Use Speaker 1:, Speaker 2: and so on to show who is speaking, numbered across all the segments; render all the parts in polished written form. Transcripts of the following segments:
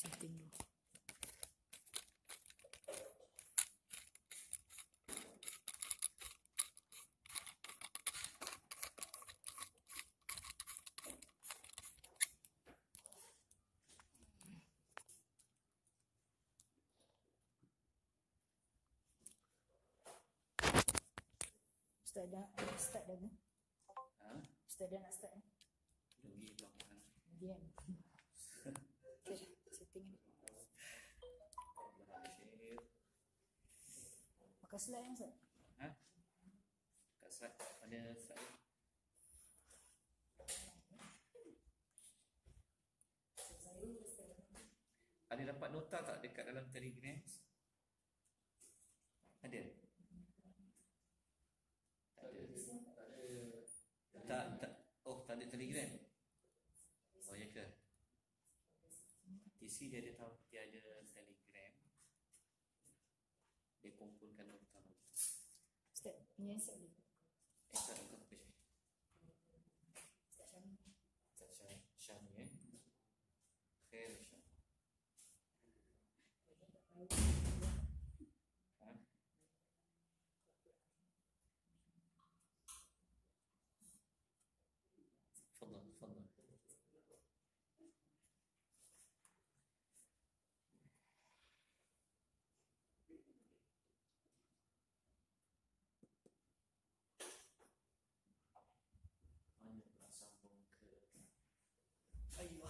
Speaker 1: setting dulu. Ustaz dah start dah ke? Ustaz dah nak start ni?
Speaker 2: Lagi belakang.
Speaker 1: Diam. Okay, setting ni. Pakai slide yang Ustaz?
Speaker 2: Kat slide, mana slide? Ada dapat nota tak dekat dalam Telegram? Ada? Tak. Oh, tak ada Telegram. Oh, ya ke? TC dia ada tahu dia ada Telegram. Dia kumpulkan nota-nota.
Speaker 1: Ustaz, ni yang Ustaz ni.
Speaker 2: Tak ada apa.
Speaker 1: Ustaz Syam.
Speaker 2: Ustaz Syam ni Khair Syam. تفضل. Hanya bersambung ke ayuh.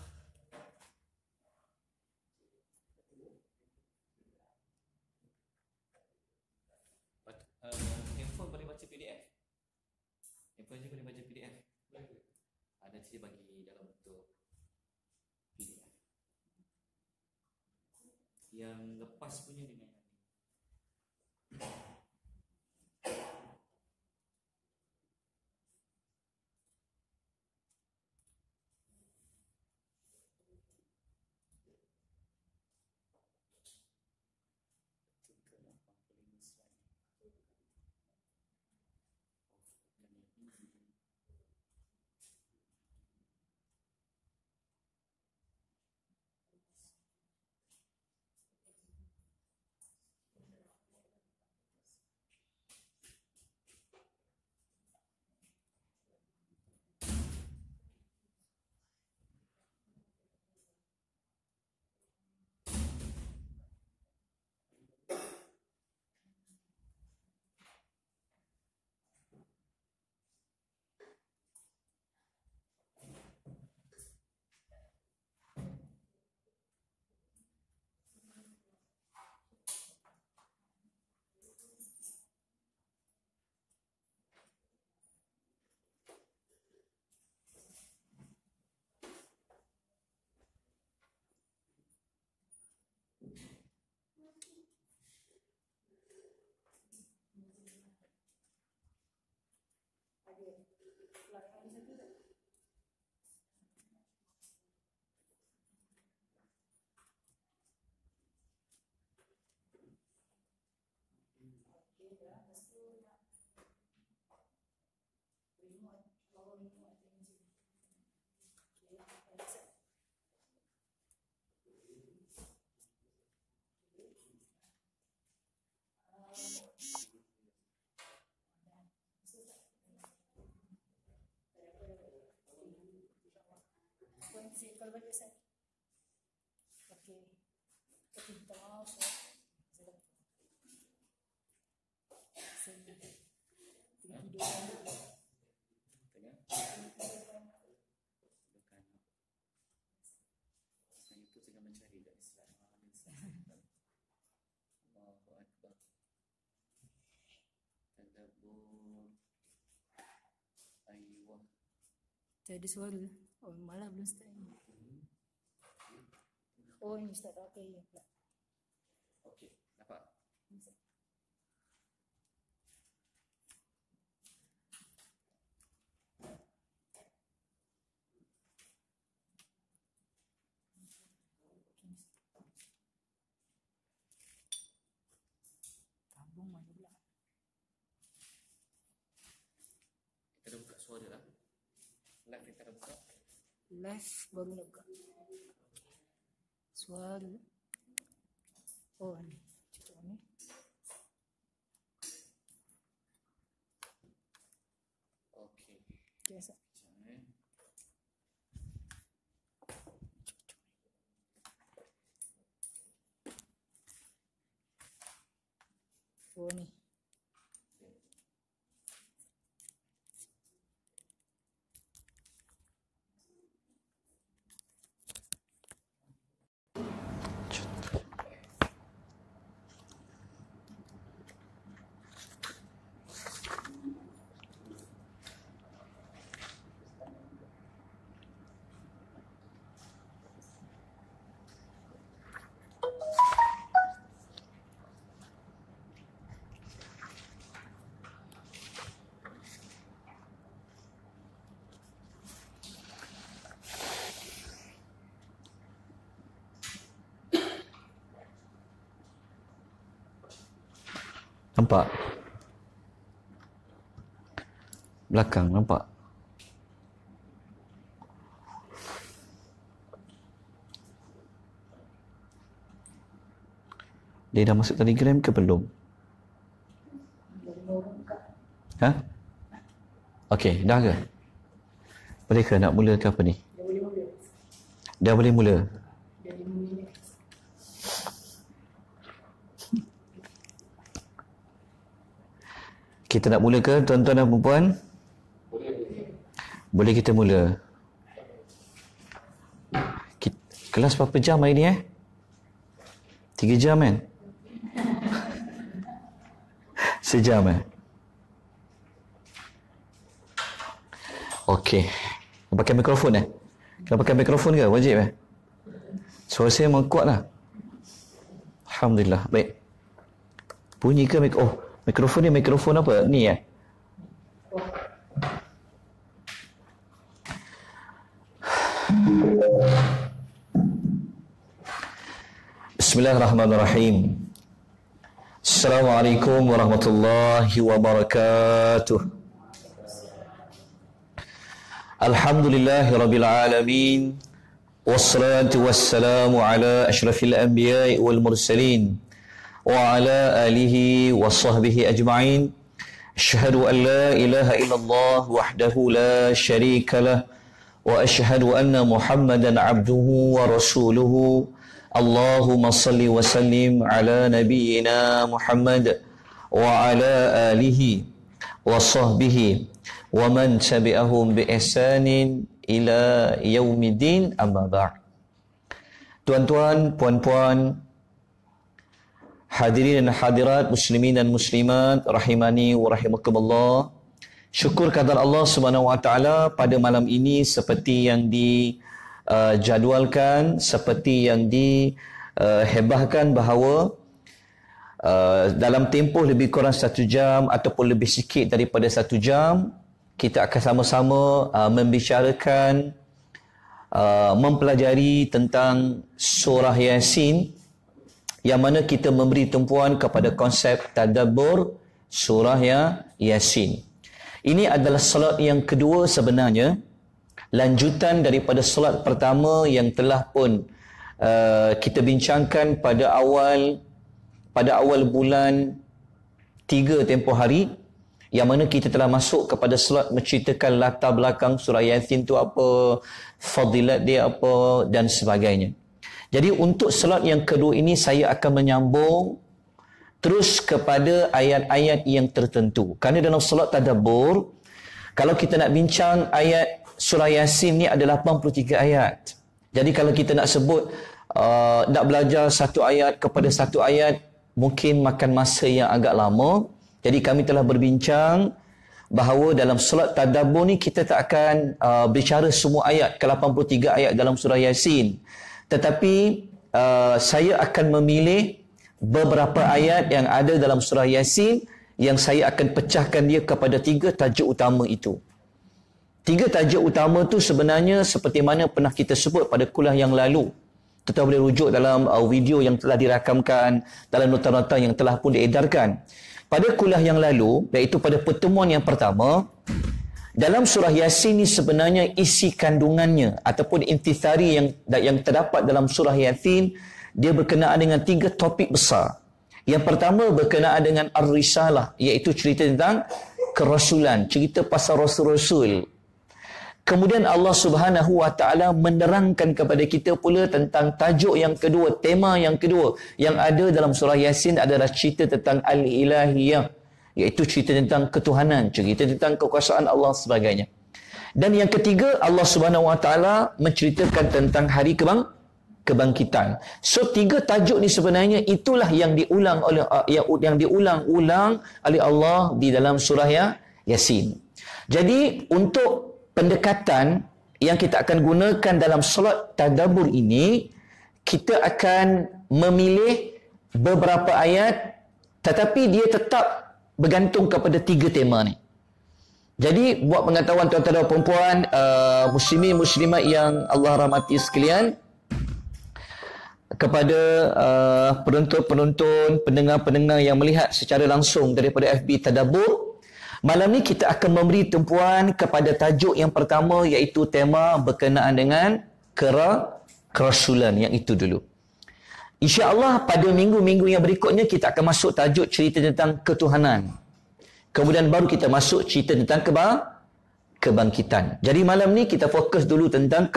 Speaker 2: Handphone boleh baca PDF. Handphone je boleh baca PDF. Nanti dia bagi dalam bentuk PDF. Yang lepas punya dengan yang ni. Betul ke 85 slide ni? Oh, dan yang ini.
Speaker 1: Kalau balik Ustaz. Okey, minta maaf. Saya tengah tidur.
Speaker 2: Tengah? Bukan. Hanya tu tengah mencari kat Islam. Allahu Akbar. Tadabbur. Ayuh.
Speaker 1: Tak ada suara. Oh, malah belum start ni. Oh, ini start. Okey, ya pula.
Speaker 2: Okey, nampak?
Speaker 1: Tabung mana pula?
Speaker 2: Kita dah buka suara lah. Live kita dah buka.
Speaker 1: Live baru nak buka. Sual. Oh, ni. Cucuk ni.
Speaker 2: Okey.
Speaker 1: Okay, Ustaz. Oh, ni.
Speaker 2: Nampak? Belakang nampak? Dia dah masuk Telegram ke belum? Ha? Okey, dah ke? Boleh ke nak mula ke apa ni? Dah boleh mula. Kita nak mula ke tuan-tuan dan puan-puan? Boleh kita mula. Kelas berapa jam hari ni 3 jam kan? Sejam Okey. Pakai mikrofon Kena pakai mikrofon ke? Wajib Suara saya memang kuat lah. Alhamdulillah. Baik. Bunyi ke mikrofon ni mikrofon apa? Ni Bismillahirrahmanirrahim. Assalamualaikum warahmatullahi wabarakatuh. Alhamdulillahi rabbil alamin. Wassalatu wassalamu ala ashrafil anbiya'i wal mursalin wa ala alihi wa sahbihi ajma'in. Asyhadu an la ilaha illallah wahdahu la syarika lah wa asyhadu anna Muhammadan abduhu wa rasuluhu. Allahumma salli wa sallim ala nabiyyina Muhammad wa ala alihi wa sahbihi wa man tabi'ahum bi ihsanin ila yaumiddin, amma ba'd. Tuan-tuan, puan-puan, hadirin dan hadirat, muslimin dan muslimat rahimani wa rahimakumullah. Syukur kadar Allah Subhanahu wa taala pada malam ini seperti yang jadualkan, seperti yang dihebahkan bahawa dalam tempoh lebih kurang 1 jam ataupun lebih sikit daripada 1 jam kita akan sama-sama membicarakan, mempelajari tentang surah Yasin, yang mana kita memberi tumpuan kepada konsep tadabbur surah Yasin. Ini adalah salat yang kedua sebenarnya, lanjutan daripada salat pertama yang telah pun kita bincangkan pada awal bulan 3 tempoh hari, yang mana kita telah masuk kepada salat menceritakan latar belakang surah Yasin tu apa, fadilat dia apa dan sebagainya. Jadi untuk salat yang kedua ini saya akan menyambung terus kepada ayat-ayat yang tertentu. Kerana dalam salat tadabbur, kalau kita nak bincang ayat surah Yasin ni adalah 83 ayat. Jadi kalau kita nak sebut nak belajar satu ayat kepada satu ayat, mungkin makan masa yang agak lama. Jadi kami telah berbincang bahawa dalam solat tadabbur ni kita tak akan bicara semua ayat ke 83 ayat dalam surah Yasin. Tetapi saya akan memilih beberapa ayat yang ada dalam surah Yasin yang saya akan pecahkan dia kepada 3 tajuk utama itu. 3 tajuk utama tu sebenarnya seperti mana pernah kita sebut pada kuliah yang lalu. Kita boleh rujuk dalam video yang telah dirakamkan, dalam nota-nota yang telah pun diedarkan. Pada kuliah yang lalu, iaitu pada pertemuan yang pertama, Dalam surah Yasin ni sebenarnya isi kandungannya ataupun intisari yang terdapat dalam surah Yasin, dia berkenaan dengan 3 topik besar. Yang pertama berkenaan dengan Ar-Risalah, iaitu cerita tentang kerasulan, cerita pasal rasul-rasul. Kemudian Allah Subhanahu Wa Taala menerangkan kepada kita pula tentang tajuk yang kedua, tema yang kedua yang ada dalam surah Yasin adalah cerita tentang Al-Ilahiyah, iaitu cerita tentang ketuhanan, cerita tentang kekuasaan Allah sebagainya. Dan yang ketiga, Allah Subhanahu Wa Taala menceritakan tentang hari kebangkitan. So 3 tajuk ni sebenarnya itulah yang diulang oleh Allah di dalam surah Yasin. Jadi untuk pendekatan yang kita akan gunakan dalam solat tadabbur ini, kita akan memilih beberapa ayat, tetapi dia tetap bergantung kepada 3 tema ni. Jadi buat pengetahuan tuan-tuan dan puan-puan, muslimin muslimat yang Allah rahmati sekalian, kepada penonton-penonton, pendengar-pendengar yang melihat secara langsung daripada FB Tadabbur, malam ni kita akan memberi tumpuan kepada tajuk yang pertama, iaitu tema berkenaan dengan kerasulan, yang itu dulu. InsyaAllah pada minggu-minggu yang berikutnya kita akan masuk tajuk cerita tentang ketuhanan. Kemudian baru kita masuk cerita tentang kebangkitan. Jadi malam ni kita fokus dulu tentang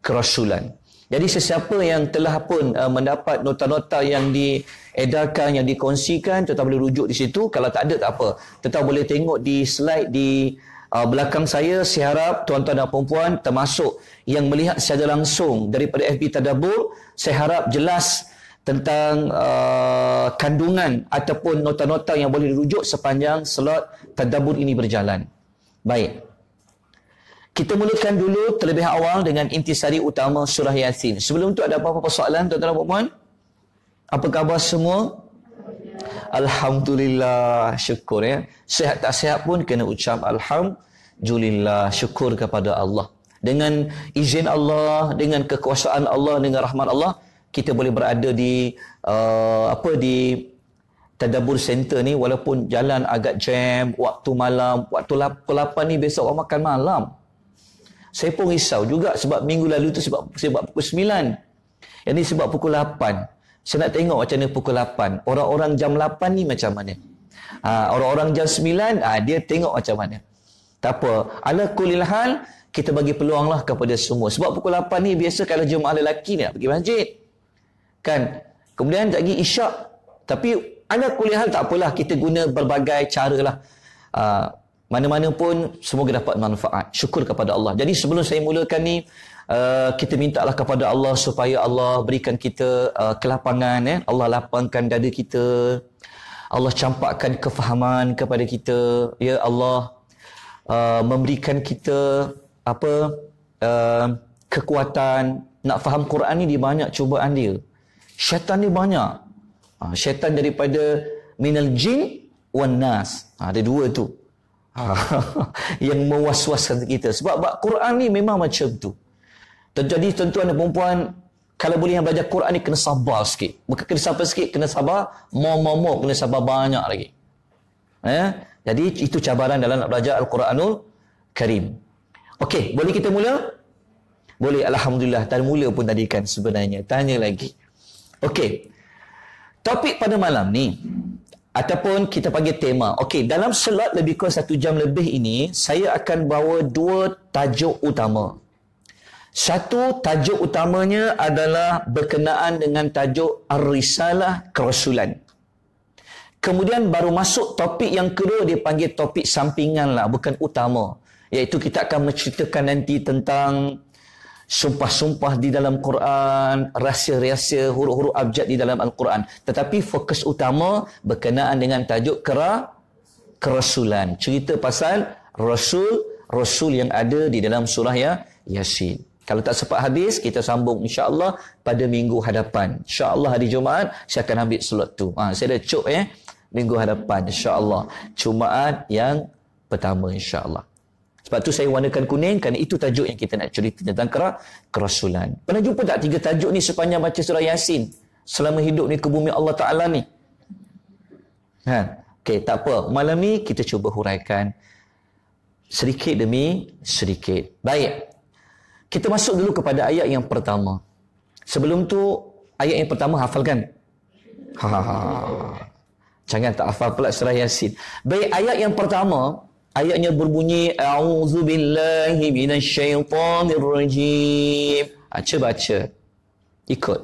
Speaker 2: kerasulan. Jadi sesiapa yang telah pun mendapat nota-nota yang diedarkan, yang dikongsikan, tuan-tuan boleh rujuk di situ. Kalau tak ada, tak apa. Tuan-tuan boleh tengok di slide di belakang saya. Saya harap tuan-tuan dan puan-puan, termasuk yang melihat secara langsung daripada FB Tadabbur, saya harap jelas tentang kandungan ataupun nota-nota yang boleh dirujuk sepanjang slot Tadabbur ini berjalan. Baik. Kita mulakan dulu terlebih awal dengan intisari utama surah Yasin. Sebelum itu ada apa-apa soalan tuan-tuan dan puan-puan? Apa khabar semua? Alhamdulillah, syukur ya. Sihat tak sihat pun kena ucap alhamdulillah, syukur kepada Allah. Dengan izin Allah, dengan kekuasaan Allah, dengan rahmat Allah, kita boleh berada di di Tadabbur Center ni, walaupun jalan agak jam, waktu malam, waktu 8 ni besok orang makan malam. Saya pun risau juga sebab minggu lalu tu sebab pukul 9. Yang ni sebab pukul 8. Saya nak tengok macam mana pukul 8. Orang-orang jam 8 ni macam mana. Orang-orang jam 9, dia tengok macam mana. Tak apa. Ala kulil hal, kita bagi peluang lah kepada semua. Sebab pukul 8 ni biasa kalau jemaah lelaki ni nak pergi masjid. Kan? Kemudian lagi isyak. Tapi ala kulil hal tak apalah. Kita guna berbagai cara lah. Mana-mana pun semoga dapat manfaat. Syukur kepada Allah. Jadi sebelum saya mulakan ni, kita mintalah kepada Allah supaya Allah berikan kita kelapangan. Allah lapangkan dada kita. Allah campakkan kefahaman kepada kita. Ya Allah, memberikan kita kekuatan. Nak faham Quran ni, dia banyak cubaan dia. Syaitan ni banyak. Syaitan daripada minal jin wan nas. Ada 2 tu. Yang mewaswaskan kita. Sebab Quran ni memang macam tu. Jadi tuan-tuan dan puan-puan, kalau boleh yang belajar Quran ni kena sabar sikit. Bukan kena sabar sikit, kena sabar more, kena sabar banyak lagi. Jadi itu cabaran dalam nak belajar Al-Quranul Karim. Okey, boleh kita mula? Boleh, Alhamdulillah. Tak mula pun tadi kan sebenarnya. Tanya lagi. Okey. Topik pada malam ni, ataupun kita panggil tema. Okey, dalam slot lebih kurang 1 jam lebih ini, saya akan bawa 2 tajuk utama. Satu tajuk utamanya adalah berkenaan dengan tajuk Ar-Risalah Kerasulan. Kemudian baru masuk topik yang kedua, dia panggil topik sampingan lah, bukan utama. Iaitu kita akan menceritakan nanti tentang sumpah-sumpah di dalam Quran, rahsia-rahsia, huruf-huruf abjad di dalam Al-Quran. Tetapi fokus utama berkenaan dengan tajuk kerasulan. Cerita pasal Rasul yang ada di dalam surah Yasin. Kalau tak sempat habis, kita sambung insya-Allah pada minggu hadapan. Insya-Allah hari Jumaat, saya akan ambil slot tu. Saya dah cop minggu hadapan insya-Allah. Jumaat yang pertama insya-Allah. Sebab tu saya warnakan kuning, kerana itu tajuk yang kita nak cerita tentang kerasulan. Pernah jumpa tak 3 tajuk ni sepanjang baca surah Yasin? Selama hidup ni ke bumi Allah Ta'ala ni. Okey, tak apa. Malam ni kita cuba huraikan. sedikit demi sedikit. Baik. Kita masuk dulu kepada ayat yang pertama. Sebelum tu, ayat yang pertama hafalkan? Jangan tak hafal pula surah Yasin. Baik, ayat yang pertama, ayatnya berbunyi A'udzubillahi minasyaitonirrajim. Baca. Ikut.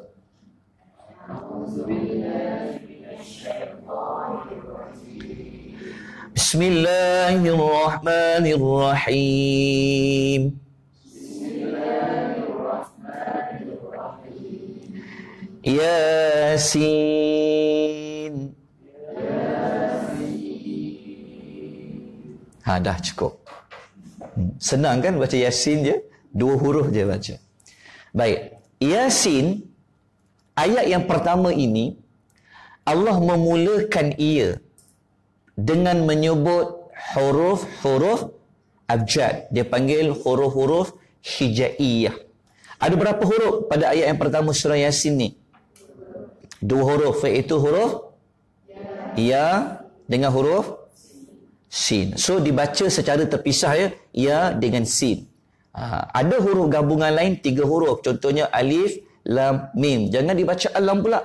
Speaker 2: Bismillahirrahmanirrahim. Yasin. Dah cukup. Senang kan baca Yasin je? 2 huruf je baca. Baik. Yasin, ayat yang pertama ini, Allah memulakan ia dengan menyebut huruf-huruf abjad. Dia panggil huruf-huruf hijaiyah. Ada berapa huruf pada ayat yang pertama surah Yasin ni? 2 huruf, iaitu huruf ya dengan huruf sin. So dibaca secara terpisah ya, ya dengan sin. Ada huruf gabungan lain 3 huruf. Contohnya alif, lam, mim. Jangan dibaca alam pula.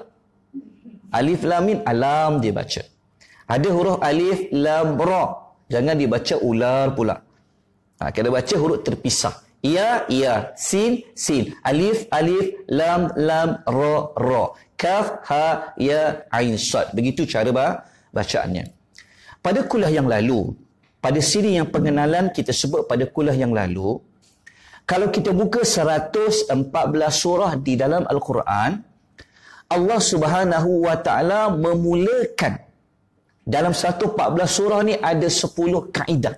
Speaker 2: Alif, lam, mim, alam dia baca. Ada huruf alif, lam, ra. Jangan dibaca ular pula. Kena baca huruf terpisah. Ya, ya. Sin, sin. Alif, alif. Lam, lam. Ra, ra. Kaf, ha, ya, ain, sad. Begitu cara bacaannya. Pada kuliah yang lalu, pada siri yang pengenalan kita sebut pada kuliah yang lalu, kalau kita buka 114 surah di dalam Al-Quran, Allah Subhanahu wa Ta'ala memulakan dalam 114 surah ni ada 10 kaedah.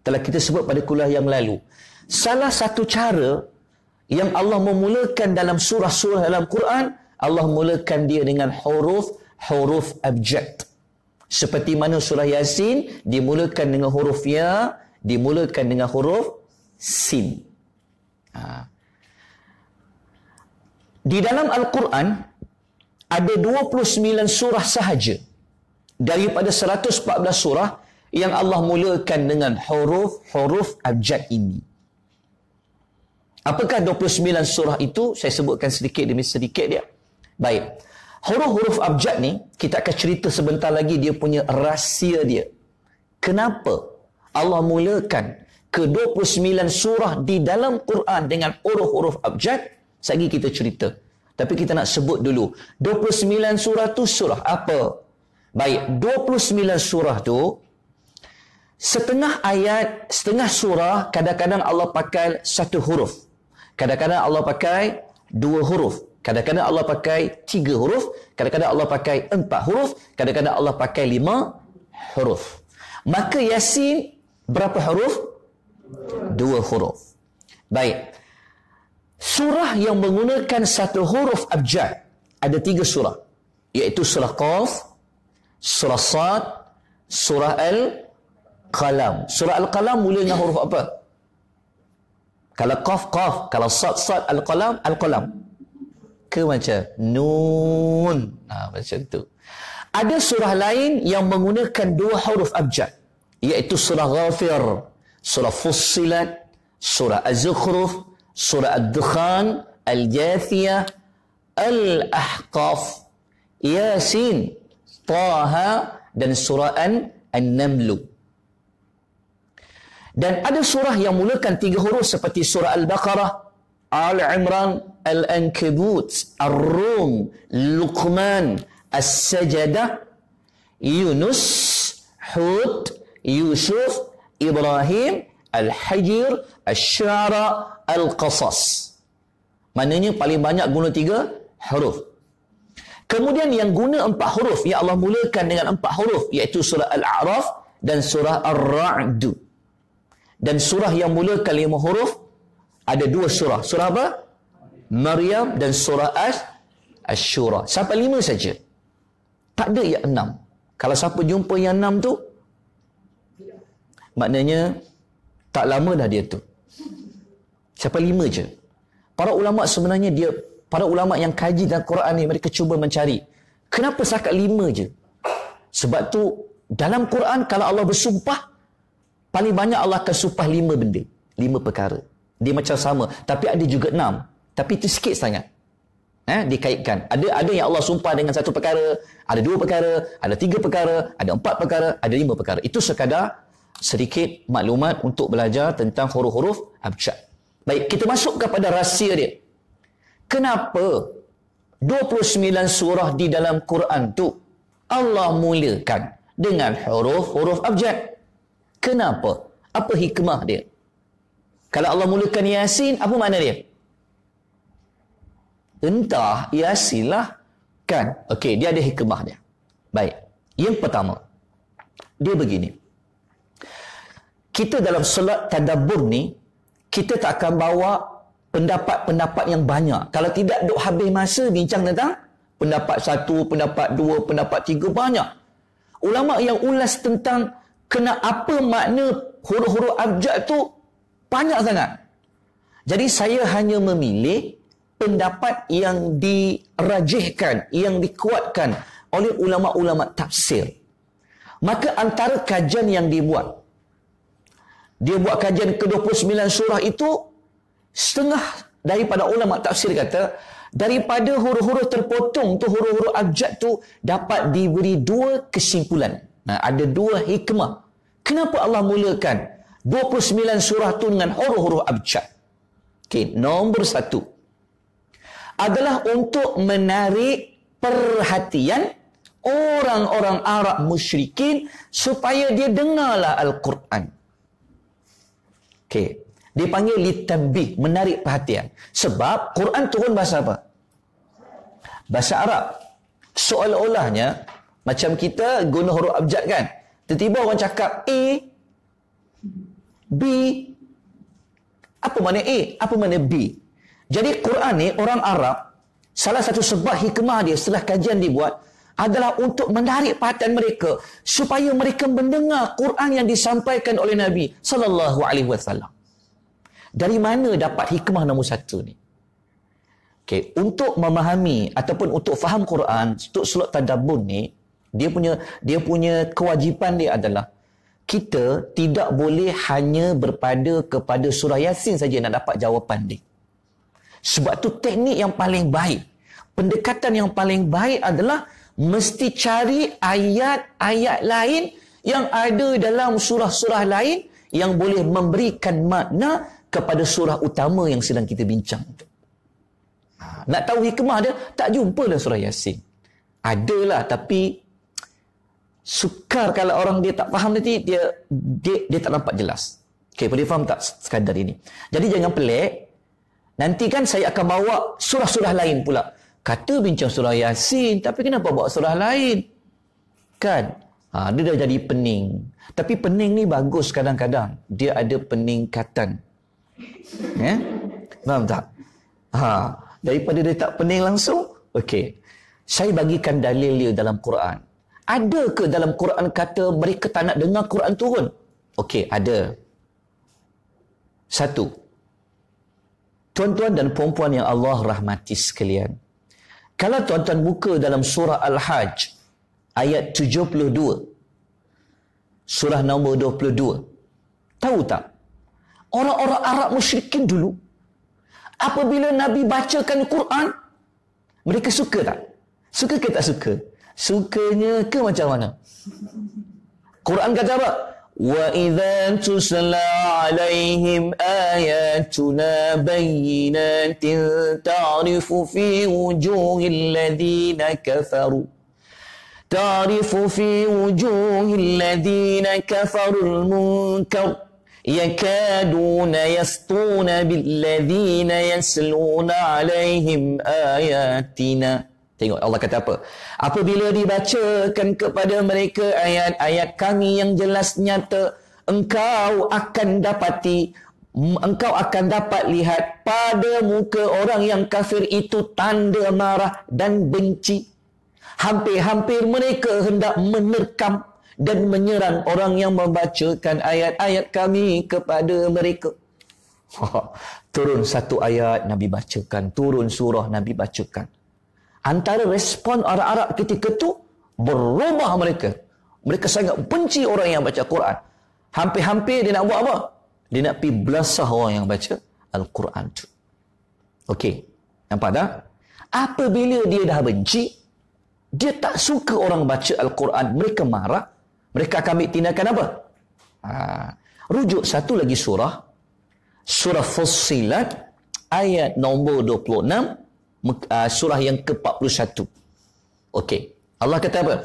Speaker 2: Telah kita sebut pada kuliah yang lalu. Salah satu cara yang Allah memulakan dalam surah-surah dalam Quran, Allah mulakan dia dengan huruf abjad. Seperti mana surah Yasin dimulakan dengan huruf ya, dimulakan dengan huruf sin. Di dalam Al-Quran ada 29 surah sahaja daripada 114 surah yang Allah mulakan dengan huruf abjad ini. Apakah 29 surah itu? Saya sebutkan sedikit demi sedikit dia. Baik. Huruf-huruf abjad ni, kita akan cerita sebentar lagi dia punya rahsia dia. Kenapa Allah mulakan ke-29 surah di dalam Quran dengan huruf-huruf abjad? Sekali kita cerita. Tapi kita nak sebut dulu. 29 surah tu surah apa? Baik, 29 surah tu, setengah ayat, setengah surah, kadang-kadang Allah pakai 1 huruf. Kadang-kadang Allah pakai 2 huruf. Kadang-kadang Allah pakai 3 huruf. Kadang-kadang Allah pakai 4 huruf. Kadang-kadang Allah pakai 5 huruf. Maka Yasin berapa huruf? 2 huruf. Baik. Surah yang menggunakan 1 huruf abjad ada 3 surah. Iaitu surah Qaf, surah Sad, surah Al-Qalam. Surah Al-Qalam mula dengan huruf apa? Kalau Qaf, Qaf. Kalau Sad, Sad. Al-Qalam, Al-Qalam. Ke macam Nun. Macam tu. Ada surah lain yang menggunakan 2 huruf abjad. Iaitu surah Ghafir, surah Fussilat, surah Az-Zukhruf, surah Ad-Dukhan, Al-Jathiyah, Al-Ahqaf, Yasin, Taha dan surah An-Namlu. Dan ada surah yang mulakan 3 huruf seperti surah Al-Baqarah, Al-Imran, Al-Ankabut, Ar-Rum, Luqman, As-Sajadah, Yunus, Hud, Yusuf, Ibrahim, Al-Hijr, Asy-Syu'ara, Al-Qasas. Maknanya paling banyak guna 3 huruf. Kemudian yang guna 4 huruf, yang Allah mulakan dengan 4 huruf, iaitu surah Al-A'raf dan surah Ar-Ra'd. Dan surah yang mulakan 5 huruf, ada 2 surah. Surah apa? Maryam dan surah Asy-Syura. Sampai 5 saja. Tak ada yang 6. Kalau siapa jumpa yang 6 tu, maknanya tak lama dah dia tu. Sampai 5 je. Para ulama sebenarnya para ulama yang kaji dalam Quran ni, mereka cuba mencari kenapa sakat 5 je. Sebab tu dalam Quran kalau Allah bersumpah, paling banyak Allah akan sumpah 5 benda. 5 perkara. Dia macam sama. Tapi ada juga 6. Tapi itu sikit sangat. Dikaitkan. Ada yang Allah sumpah dengan 1 perkara, ada 2 perkara, ada 3 perkara, ada 4 perkara, ada 5 perkara. Itu sekadar sedikit maklumat untuk belajar tentang huruf-huruf abjad. Baik, kita masuk kepada rahsia dia. Kenapa 29 surah di dalam Quran tu Allah mulakan dengan huruf-huruf abjad? Kenapa? Apa hikmah dia? Kalau Allah mulakan Yasin, apa makna dia? Entah, Yasin lah. Kan? Okey, dia ada hikmah dia. Baik. Yang pertama, dia begini. Kita dalam solat tadabbur ni, kita tak akan bawa pendapat-pendapat yang banyak. Kalau tidak, duk habis masa bincang tentang pendapat 1, pendapat 2, pendapat 3, banyak. Ulama yang ulas tentang kena apa makna huruf-huruf abjad tu banyak sangat. Jadi saya hanya memilih pendapat yang dirajihkan, yang dikuatkan oleh ulama-ulama tafsir. Maka antara kajian yang dia buat kajian ke-29 surah itu, setengah daripada ulama tafsir kata, daripada huruf-huruf terpotong tu, huruf-huruf abjad tu, dapat diberi 2 kesimpulan. Ada 2 hikmah. Kenapa Allah mulakan 29 surah tu dengan huruf-huruf abjad? Okey, nombor 1 adalah untuk menarik perhatian orang-orang Arab musyrikin supaya dia dengarlah Al-Quran. Okey, dia panggil litabih, menarik perhatian. Sebab Quran turun bahasa apa? Bahasa Arab. Seolah-olahnya macam kita guna huruf abjad kan. Tiba-tiba orang cakap A, B. Apa makna A? Apa makna B? Jadi Quran ni, orang Arab, salah satu sebab hikmah dia setelah kajian dibuat adalah untuk menarik perhatian mereka supaya mereka mendengar Quran yang disampaikan oleh Nabi sallallahu alaihi wasallam. Dari mana dapat hikmah nombor 1 ni? Okey, untuk memahami ataupun untuk faham Quran, untuk solat tadabbur ni, dia punya kewajipan dia adalah kita tidak boleh hanya berpada kepada surah Yasin saja nak dapat jawapan dia. Sebab tu teknik yang paling baik, pendekatan yang paling baik adalah mesti cari ayat-ayat lain yang ada dalam surah-surah lain yang boleh memberikan makna kepada surah utama yang sedang kita bincang. Nak tahu hikmah dia, tak jumpa dalam surah Yasin. Adalah, tapi sukar kalau orang dia tak faham nanti, dia tak nampak jelas. Okey, boleh faham tak sekadar ini? Jadi jangan pelik. Nanti kan saya akan bawa surah-surah lain pula. Kata bincang surah Yasin, tapi kenapa bawa surah lain? Kan? Dia dah jadi pening. Tapi pening ni bagus kadang-kadang. Dia ada peningkatan. Faham tak? Daripada dia tak pening langsung, okey. Saya bagikan dalil dia dalam Quran. Ada ke dalam Quran kata mereka tak nak dengar Quran turun? Okey, ada. 1. Tuan-tuan dan puan-puan yang Allah rahmati sekalian. Kalau tuan-tuan buka dalam surah Al-Hajj ayat 72. Surah nombor 22. Tahu tak? Orang-orang Arab musyrikin dulu, apabila Nabi bacakan Quran, mereka suka tak? Suka ke tak suka? Sukanya ke macam mana? Quran kata apa? وَإِذَا تُسْلَى عَلَيْهِمْ آيَاتُنَا بَيِّنَاتٍ تَعْرِفُ فِي وُجُوهِ الَّذِينَ كَفَرُوا الْمُنكَرَ يَكَادُونَ يَسْطُونَ بِالَّذِينَ يَسْلُونَ عَلَيْهِمْ آيَاتِنَا. Tengok Allah kata apa? Apabila dibacakan kepada mereka ayat-ayat kami yang jelas nyata, engkau akan dapat lihat pada muka orang yang kafir itu tanda marah dan benci. Hampir-hampir mereka hendak menerkam dan menyerang orang yang membacakan ayat-ayat kami kepada mereka. Turun satu ayat Nabi bacakan, turun surah Nabi bacakan. Antara respon orang Arab ketika itu, berubah mereka. Mereka sangat benci orang yang baca Quran. Hampir-hampir dia nak buat apa? Dia nak pergi belasah orang yang baca Al-Quran tu. Okey. Nampak tak? Apabila dia dah benci, dia tak suka orang baca Al-Quran, mereka marah, mereka akan ambil tindakan apa? Rujuk satu lagi surah Fussilat ayat nombor 26, surah yang ke-41. Okey. Allah kata apa?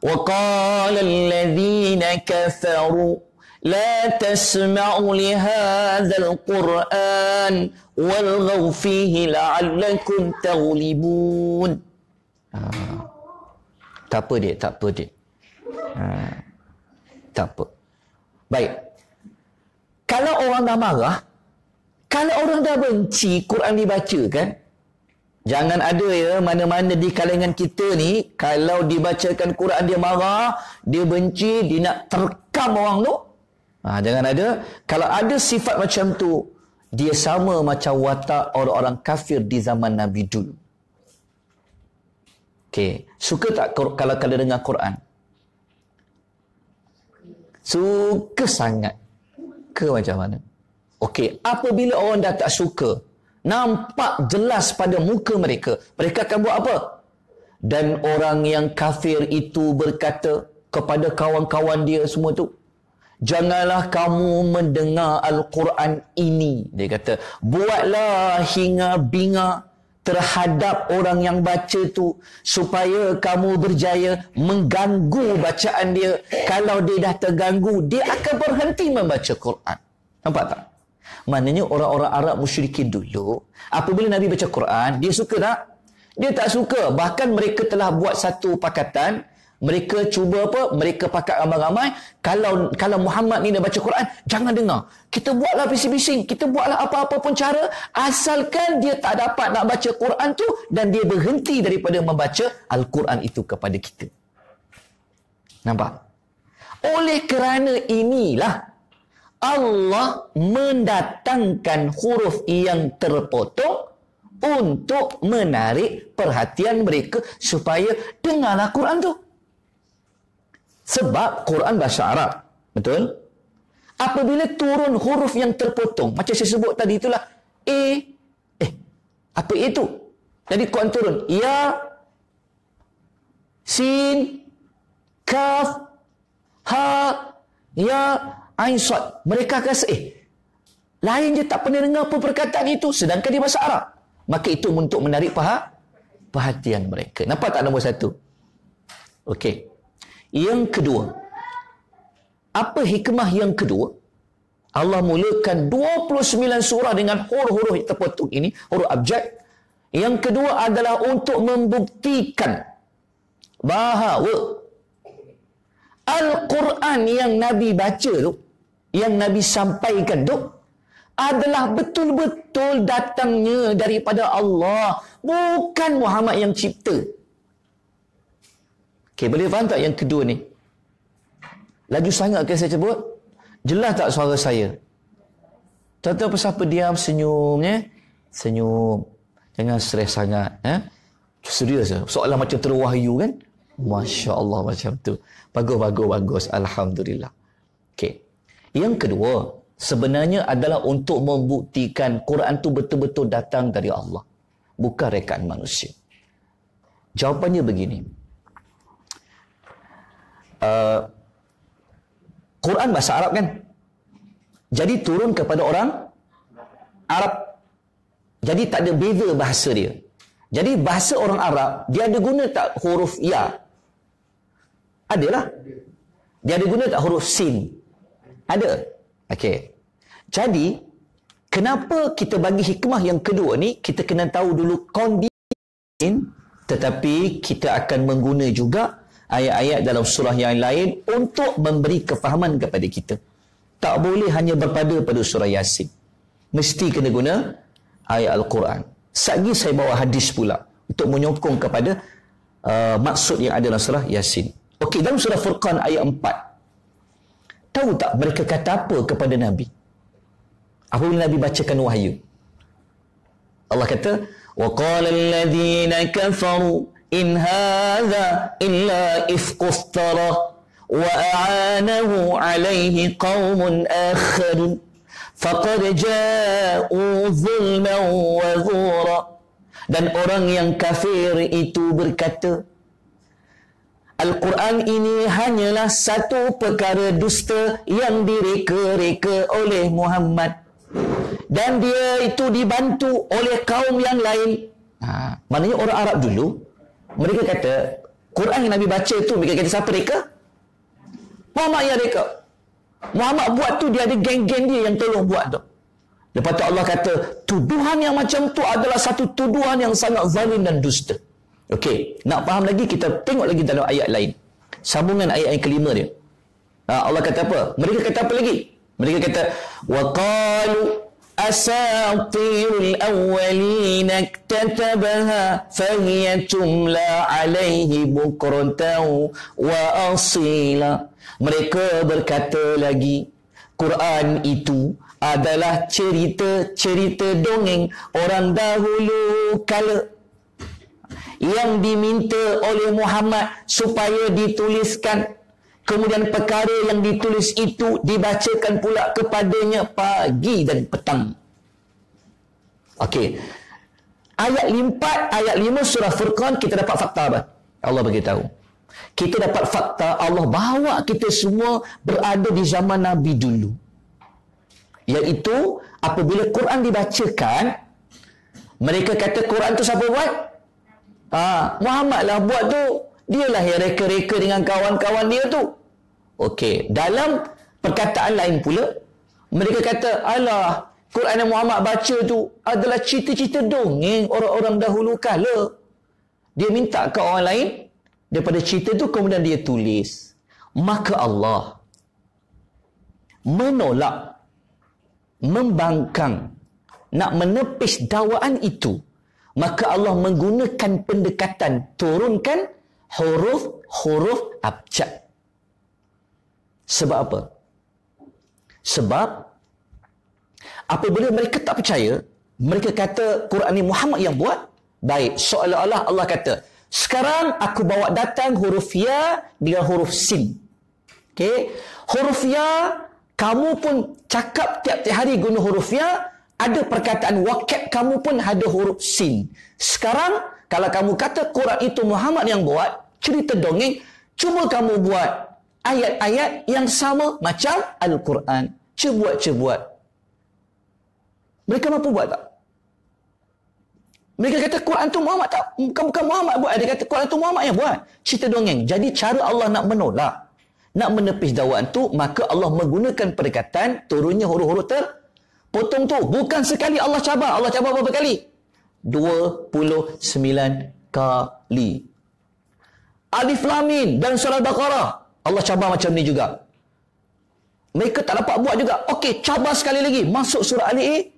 Speaker 2: وَقَالَ الَّذِينَ كَفَرُوا لَا تَسْمَعُوا لِهَذَا الْقُرْآنِ وَالْغَوْا فِيهِ لَعَلَّكُمْ تَغْلِبُونَ. Tak apa, Dik. Tak apa. Baik. Kalau orang dah marah, kalau orang dah benci Quran dibaca kan, jangan ada ya, mana-mana di kalangan kita ni, kalau dibacakan Quran dia marah, dia benci, dia nak terkam orang tu. Jangan ada. Kalau ada sifat macam tu, dia sama macam watak orang-orang kafir di zaman Nabi dulu. Okey, suka tak kalau dengar Quran? Suka sangat. Ke macam mana? Okey, apabila orang dah tak suka, nampak jelas pada muka mereka, mereka akan buat apa? Dan orang yang kafir itu berkata kepada kawan-kawan dia semua tu, janganlah kamu mendengar Al-Quran ini. Dia kata, buatlah hinga-binga terhadap orang yang baca tu, supaya kamu berjaya mengganggu bacaan dia. Kalau dia dah terganggu, dia akan berhenti membaca Quran. Nampak tak? Maknanya orang-orang Arab musyrikin dulu, apabila Nabi baca Quran, dia suka tak? Dia tak suka. Bahkan mereka telah buat satu pakatan. Mereka cuba apa? Mereka pakat ramai-ramai. Kalau Muhammad ni nak baca Quran, jangan dengar. Kita buatlah bising-bising. Kita buatlah apa-apa pun cara. Asalkan dia tak dapat nak baca Quran tu, dan dia berhenti daripada membaca Al-Quran itu kepada kita. Nampak? Oleh kerana inilah Allah mendatangkan huruf yang terpotong untuk menarik perhatian mereka supaya dengarlah Quran tu. Sebab Quran bahasa Arab. Betul? Apabila turun huruf yang terpotong, macam saya sebut tadi itulah apa itu? Jadi Quran turun ya, sin, kaf, ha, ya, ain, sad. Mereka akan rasa lain je tak pernah dengar apa perkataan itu, sedangkan dia bahasa Arab. Maka itu untuk menarik perhatian mereka. Nampak tak nombor satu? Okey. Yang kedua, apa hikmah yang kedua? Allah mulakan 29 surah dengan huruf-huruf terpotong ini, huruf abjad. Yang kedua adalah untuk membuktikan bahawa Al-Quran yang Nabi baca tu, yang Nabi sampaikan tu, adalah betul-betul datangnya daripada Allah, bukan Muhammad yang cipta. Okey, boleh faham tak yang kedua ni? Laju sangat ke saya sebut? Jelas tak suara saya? Tuan-tuan pesapa diam, senyumnya. Senyum. Jangan stres sangat. Serius. Soalan macam terwahyu kan? Masya Allah macam tu. Bagus. Alhamdulillah. Okey. Yang kedua, sebenarnya adalah untuk membuktikan Quran tu betul-betul datang dari Allah, bukan rekaan manusia. Jawapannya begini. Quran bahasa Arab kan? Jadi turun kepada orang Arab. Jadi tak ada beza bahasa dia. Jadi bahasa orang Arab, dia ada guna tak huruf ya? Adalah. Dia ada guna tak huruf sin? Ada. Okey. Jadi, kenapa kita bagi hikmah yang kedua ni? Kita kena tahu dulu kondisi, tetapi kita akan mengguna juga ayat-ayat dalam surah yang lain untuk memberi kefahaman kepada kita. Tak boleh hanya berpada pada surah Yasin. Mesti kena guna ayat Al-Quran. Sagi saya bawa hadis pula untuk menyokong kepada maksud yang ada dalam surah Yasin. Okey, dalam surah Furqan ayat 4. Tahu tak mereka kata apa kepada Nabi apabila Nabi bacakan wahyu? Allah kata, وَقَالَ الَّذِينَ كَفَرُوا إِنْ هَذَا إِلَّا إِفْكُ افْتَرَى وأعانه عليه قوم آخرون فقد جاءوا ظلما وزورا. Dan orang yang kafir itu berkata, Al-Quran ini hanyalah satu perkara dusta yang direka-reka oleh Muhammad. Dan dia itu dibantu oleh kaum yang lain. Maknanya orang Arab dulu, mereka kata, Quran yang Nabi baca tu, mereka kata siapa reka? Muhammad yang reka. Muhammad buat tu, dia ada geng-geng dia yang tolong buat tu. Lepas tu Allah kata, tuduhan yang macam tu adalah satu tuduhan yang sangat zalim dan dusta. Okey, nak faham lagi, kita tengok lagi dalam ayat lain. Sambungan ayat yang kelima dia. Allah kata apa? Mereka kata apa lagi? Mereka kata, وَقَالُوا أَسَاطِيرُ الْأَوَّلِينَ اكْتَتَبَهَا فَهِيَ تُمْلَى عَلَيْهِ بُكْرَةً وَأَصِيلًا. Mereka berkata lagi, Quran itu adalah cerita-cerita dongeng orang dahulu kala yang diminta oleh Muhammad supaya dituliskan. Kemudian perkara yang ditulis itu dibacakan pula kepadanya pagi dan petang. Okey. Ayat 4, ayat 5 surah Furqan, kita dapat fakta apa? Allah beritahu. Kita dapat fakta Allah bawa kita semua berada di zaman Nabi dulu. Iaitu apabila Quran dibacakan, mereka kata Quran tu siapa buat? Muhammad lah buat tu. Dialah yang reka-reka dengan kawan-kawan dia tu. Okey, dalam perkataan lain pula, mereka kata, alah, Quran yang Muhammad baca tu adalah cerita-cerita dongeng orang-orang dahulu kala. Dia minta ke orang lain, daripada cerita tu kemudian dia tulis. Maka Allah menolak, membangkang, nak menepis dakwaan itu. Maka Allah menggunakan pendekatan turunkan huruf abjad. Sebab apa? Sebab apabila mereka tak percaya, mereka kata Quran ni Muhammad yang buat. Baik, seolah-olah Allah kata, sekarang aku bawa datang huruf ya dengan huruf sin. Okey, huruf ya, kamu pun cakap tiap-tiap hari guna huruf ya. Ada perkataan wakab, kamu pun ada huruf sin. Sekarang, kalau kamu kata Quran itu Muhammad yang buat, cerita dongeng, cuma kamu buat ayat-ayat yang sama macam Al-Quran. Buat. Mereka mampu buat tak? Mereka kata Quran tu Muhammad tak? Bukan Muhammad buat. Dia kata Quran tu Muhammad yang buat. Cerita dongeng. Jadi cara Allah nak menolak, nak menepis dakwaan tu, maka Allah menggunakan perkataan turunnya huruf-huruf potong tu. Bukan sekali Allah cabar. Allah cabar berapa kali? 29 kali. Alif Lam Mim dan surah Al-Baqarah, Allah cabar macam ni juga. Mereka tak dapat buat juga. Okey, cabar sekali lagi. Masuk surah Ali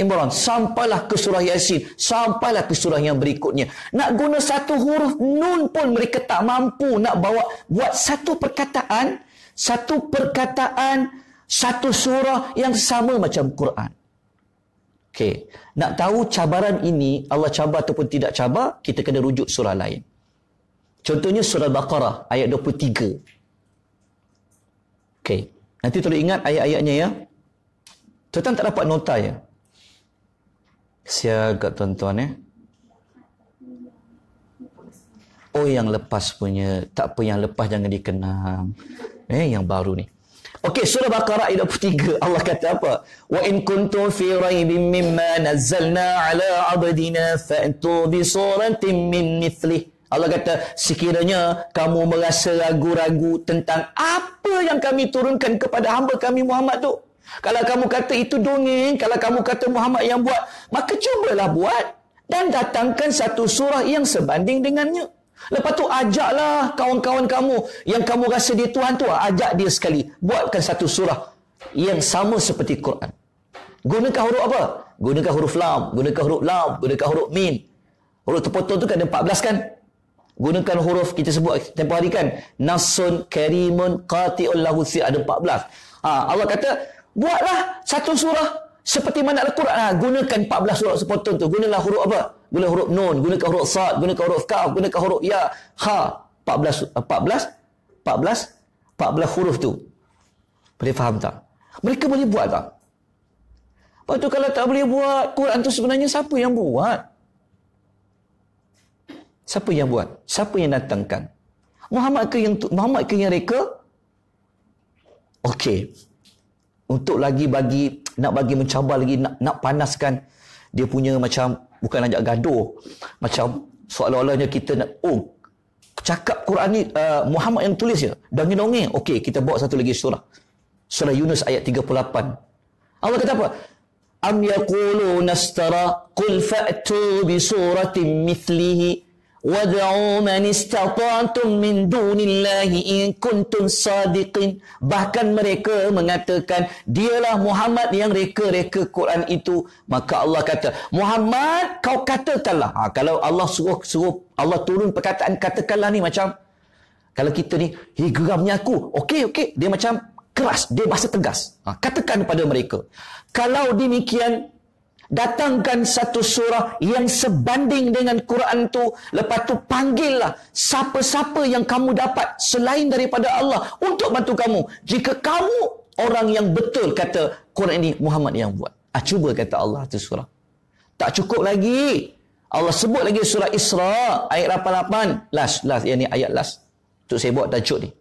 Speaker 2: Imran. Sampailah ke surah Yasin. Sampailah ke surah yang berikutnya. Nak guna satu huruf nun pun mereka tak mampu nak bawa. Buat satu perkataan, satu surah yang sama macam Quran. Okey, nak tahu cabaran ini Allah cabar ataupun tidak cabar, kita kena rujuk surah lain. Contohnya surah Al-Baqarah ayat 23. Okey, nanti tolong ingat ayat-ayatnya ya. Tuan-tuan tak dapat nota ya. Kesian kat tuan-tuan Oh, yang lepas punya. Tak apa, yang lepas jangan dikenang. Yang baru ni. Okey, surah Baqarah ayat 23. Allah kata apa? Wa in kuntum fi raibin mimma nazzalna ala 'abdina fa'tu bi suratin min mithlih. Allah kata, sekiranya kamu merasa ragu-ragu tentang apa yang kami turunkan kepada hamba kami Muhammad tu. Kalau kamu kata itu dongeng, kalau kamu kata Muhammad yang buat, maka cubalah buat dan datangkan satu surah yang sebanding dengannya. Lepas tu ajaklah kawan-kawan kamu yang kamu rasa dia Tuhan tu, ajak dia sekali. Buatkan satu surah yang sama seperti Quran. Gunakan huruf apa? Gunakan huruf lam, gunakan huruf lam, gunakan huruf min. Huruf terpotong tu kan ada 14 kan? Gunakan huruf kita sebut tempoh hari kan? Nasun, karimun, qati'ul lahu si, ada 14. Allah kata, buatlah satu surah seperti mana Al-Quran. Gunakan 14 surah sepotong tu. Gunalah huruf apa? Guna huruf nun, gunakan huruf sad, gunakan huruf kaf, gunakan huruf ya, ha. 14 14 huruf tu. Boleh faham tak? Mereka boleh buat tak? Lepas tu kalau tak boleh buat, Quran tu sebenarnya siapa yang buat? Siapa yang buat? Siapa yang datangkan? Muhammad ke yang reka? Okey. Untuk lagi nak bagi mencabar lagi, nak panaskan dia punya macam, bukan ajak gaduh. Macam seolah-olahnya kita nak, cakap Quran ni Muhammad yang tulis je. Dongeng-dongeng. Okey, kita bawa satu lagi surah. Surah Yunus ayat 38. Allah kata apa? Am yaquluna istara qul fa'tu bi suratin mithlihi wad'u man istata'tum min dunillahi in kuntum sadiqin. Bahkan mereka mengatakan dialah Muhammad yang reka-reka Quran itu. Maka Allah kata, Muhammad, kau katakanlah. Kalau Allah suruh Allah turun perkataan katakanlah ni, macam kalau kita ni, geramnya aku. Okey, dia macam keras, dia bahasa tegas. Katakan kepada mereka, kalau demikian, datangkan satu surah yang sebanding dengan Quran tu. Lepas tu panggillah siapa-siapa yang kamu dapat selain daripada Allah untuk bantu kamu. Jika kamu orang yang betul kata Quran ini Muhammad yang buat. Cuba kata Allah tu surah. Tak cukup lagi. Allah sebut lagi surah Isra ayat 88. Last yang ni ayat last. Untuk saya buat tajuk ni.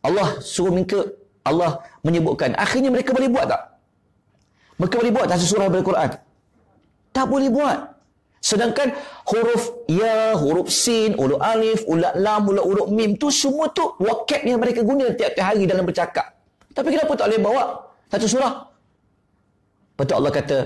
Speaker 2: Allah suruh Allah menyebutkan. Akhirnya mereka boleh buat tak? Mereka boleh buat tak surah Al-Quran? Tak boleh buat. Sedangkan huruf ya, huruf sin, huruf alif, huruf lam, huruf mim tu semua tu vocab yang mereka guna tiap-tiap hari dalam bercakap. Tapi kenapa tak boleh bawa satu surah? Betul Allah kata,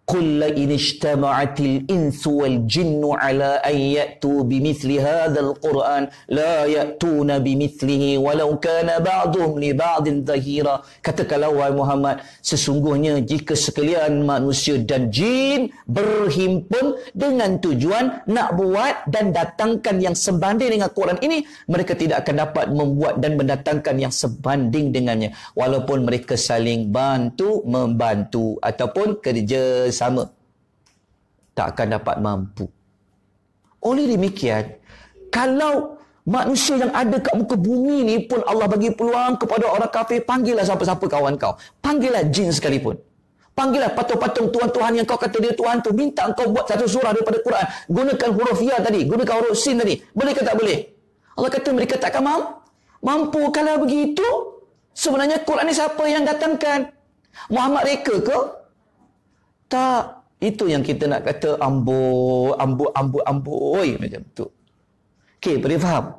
Speaker 2: قُلْ لَئِنِ اجْتَمَعَتِ الْإِنْسُ وَالْجِنُّ عَلَىٰ أَنْ يَأْتُوا بِمِثْلِ هَذَا الْقُرْآنِ لَا يَأْتُونَ بِمِثْلِهِ وَلَوْ كَانَ بَعْضُهُمْ لِبَعْضٍ ظَهِيرًا. Katakanlah wahai Muhammad, sesungguhnya jika sekalian manusia dan jin berhimpun dengan tujuan nak buat dan datangkan yang sebanding dengan Quran ini, mereka tidak akan dapat membuat dan mendatangkan yang sebanding dengannya, walaupun mereka saling membantu ataupun kerja sama, tak akan dapat mampu. Oleh demikian, kalau manusia yang ada kat muka bumi ni pun Allah bagi peluang kepada orang kafir, panggillah siapa-siapa kawan kau. Panggillah jin sekalipun. Panggillah patung-patung tuan-tuhan yang kau kata dia tuhan tu. Minta kau buat satu surah daripada Quran. Gunakan huruf ya tadi. Gunakan huruf sin tadi. Boleh ke tak boleh? Allah kata mereka takkan mampu. Kalau begitu, sebenarnya Quran ni siapa yang datangkan? Muhammad reka ke? Tak. Itu yang kita nak kata amboi macam tu. Okey, boleh faham?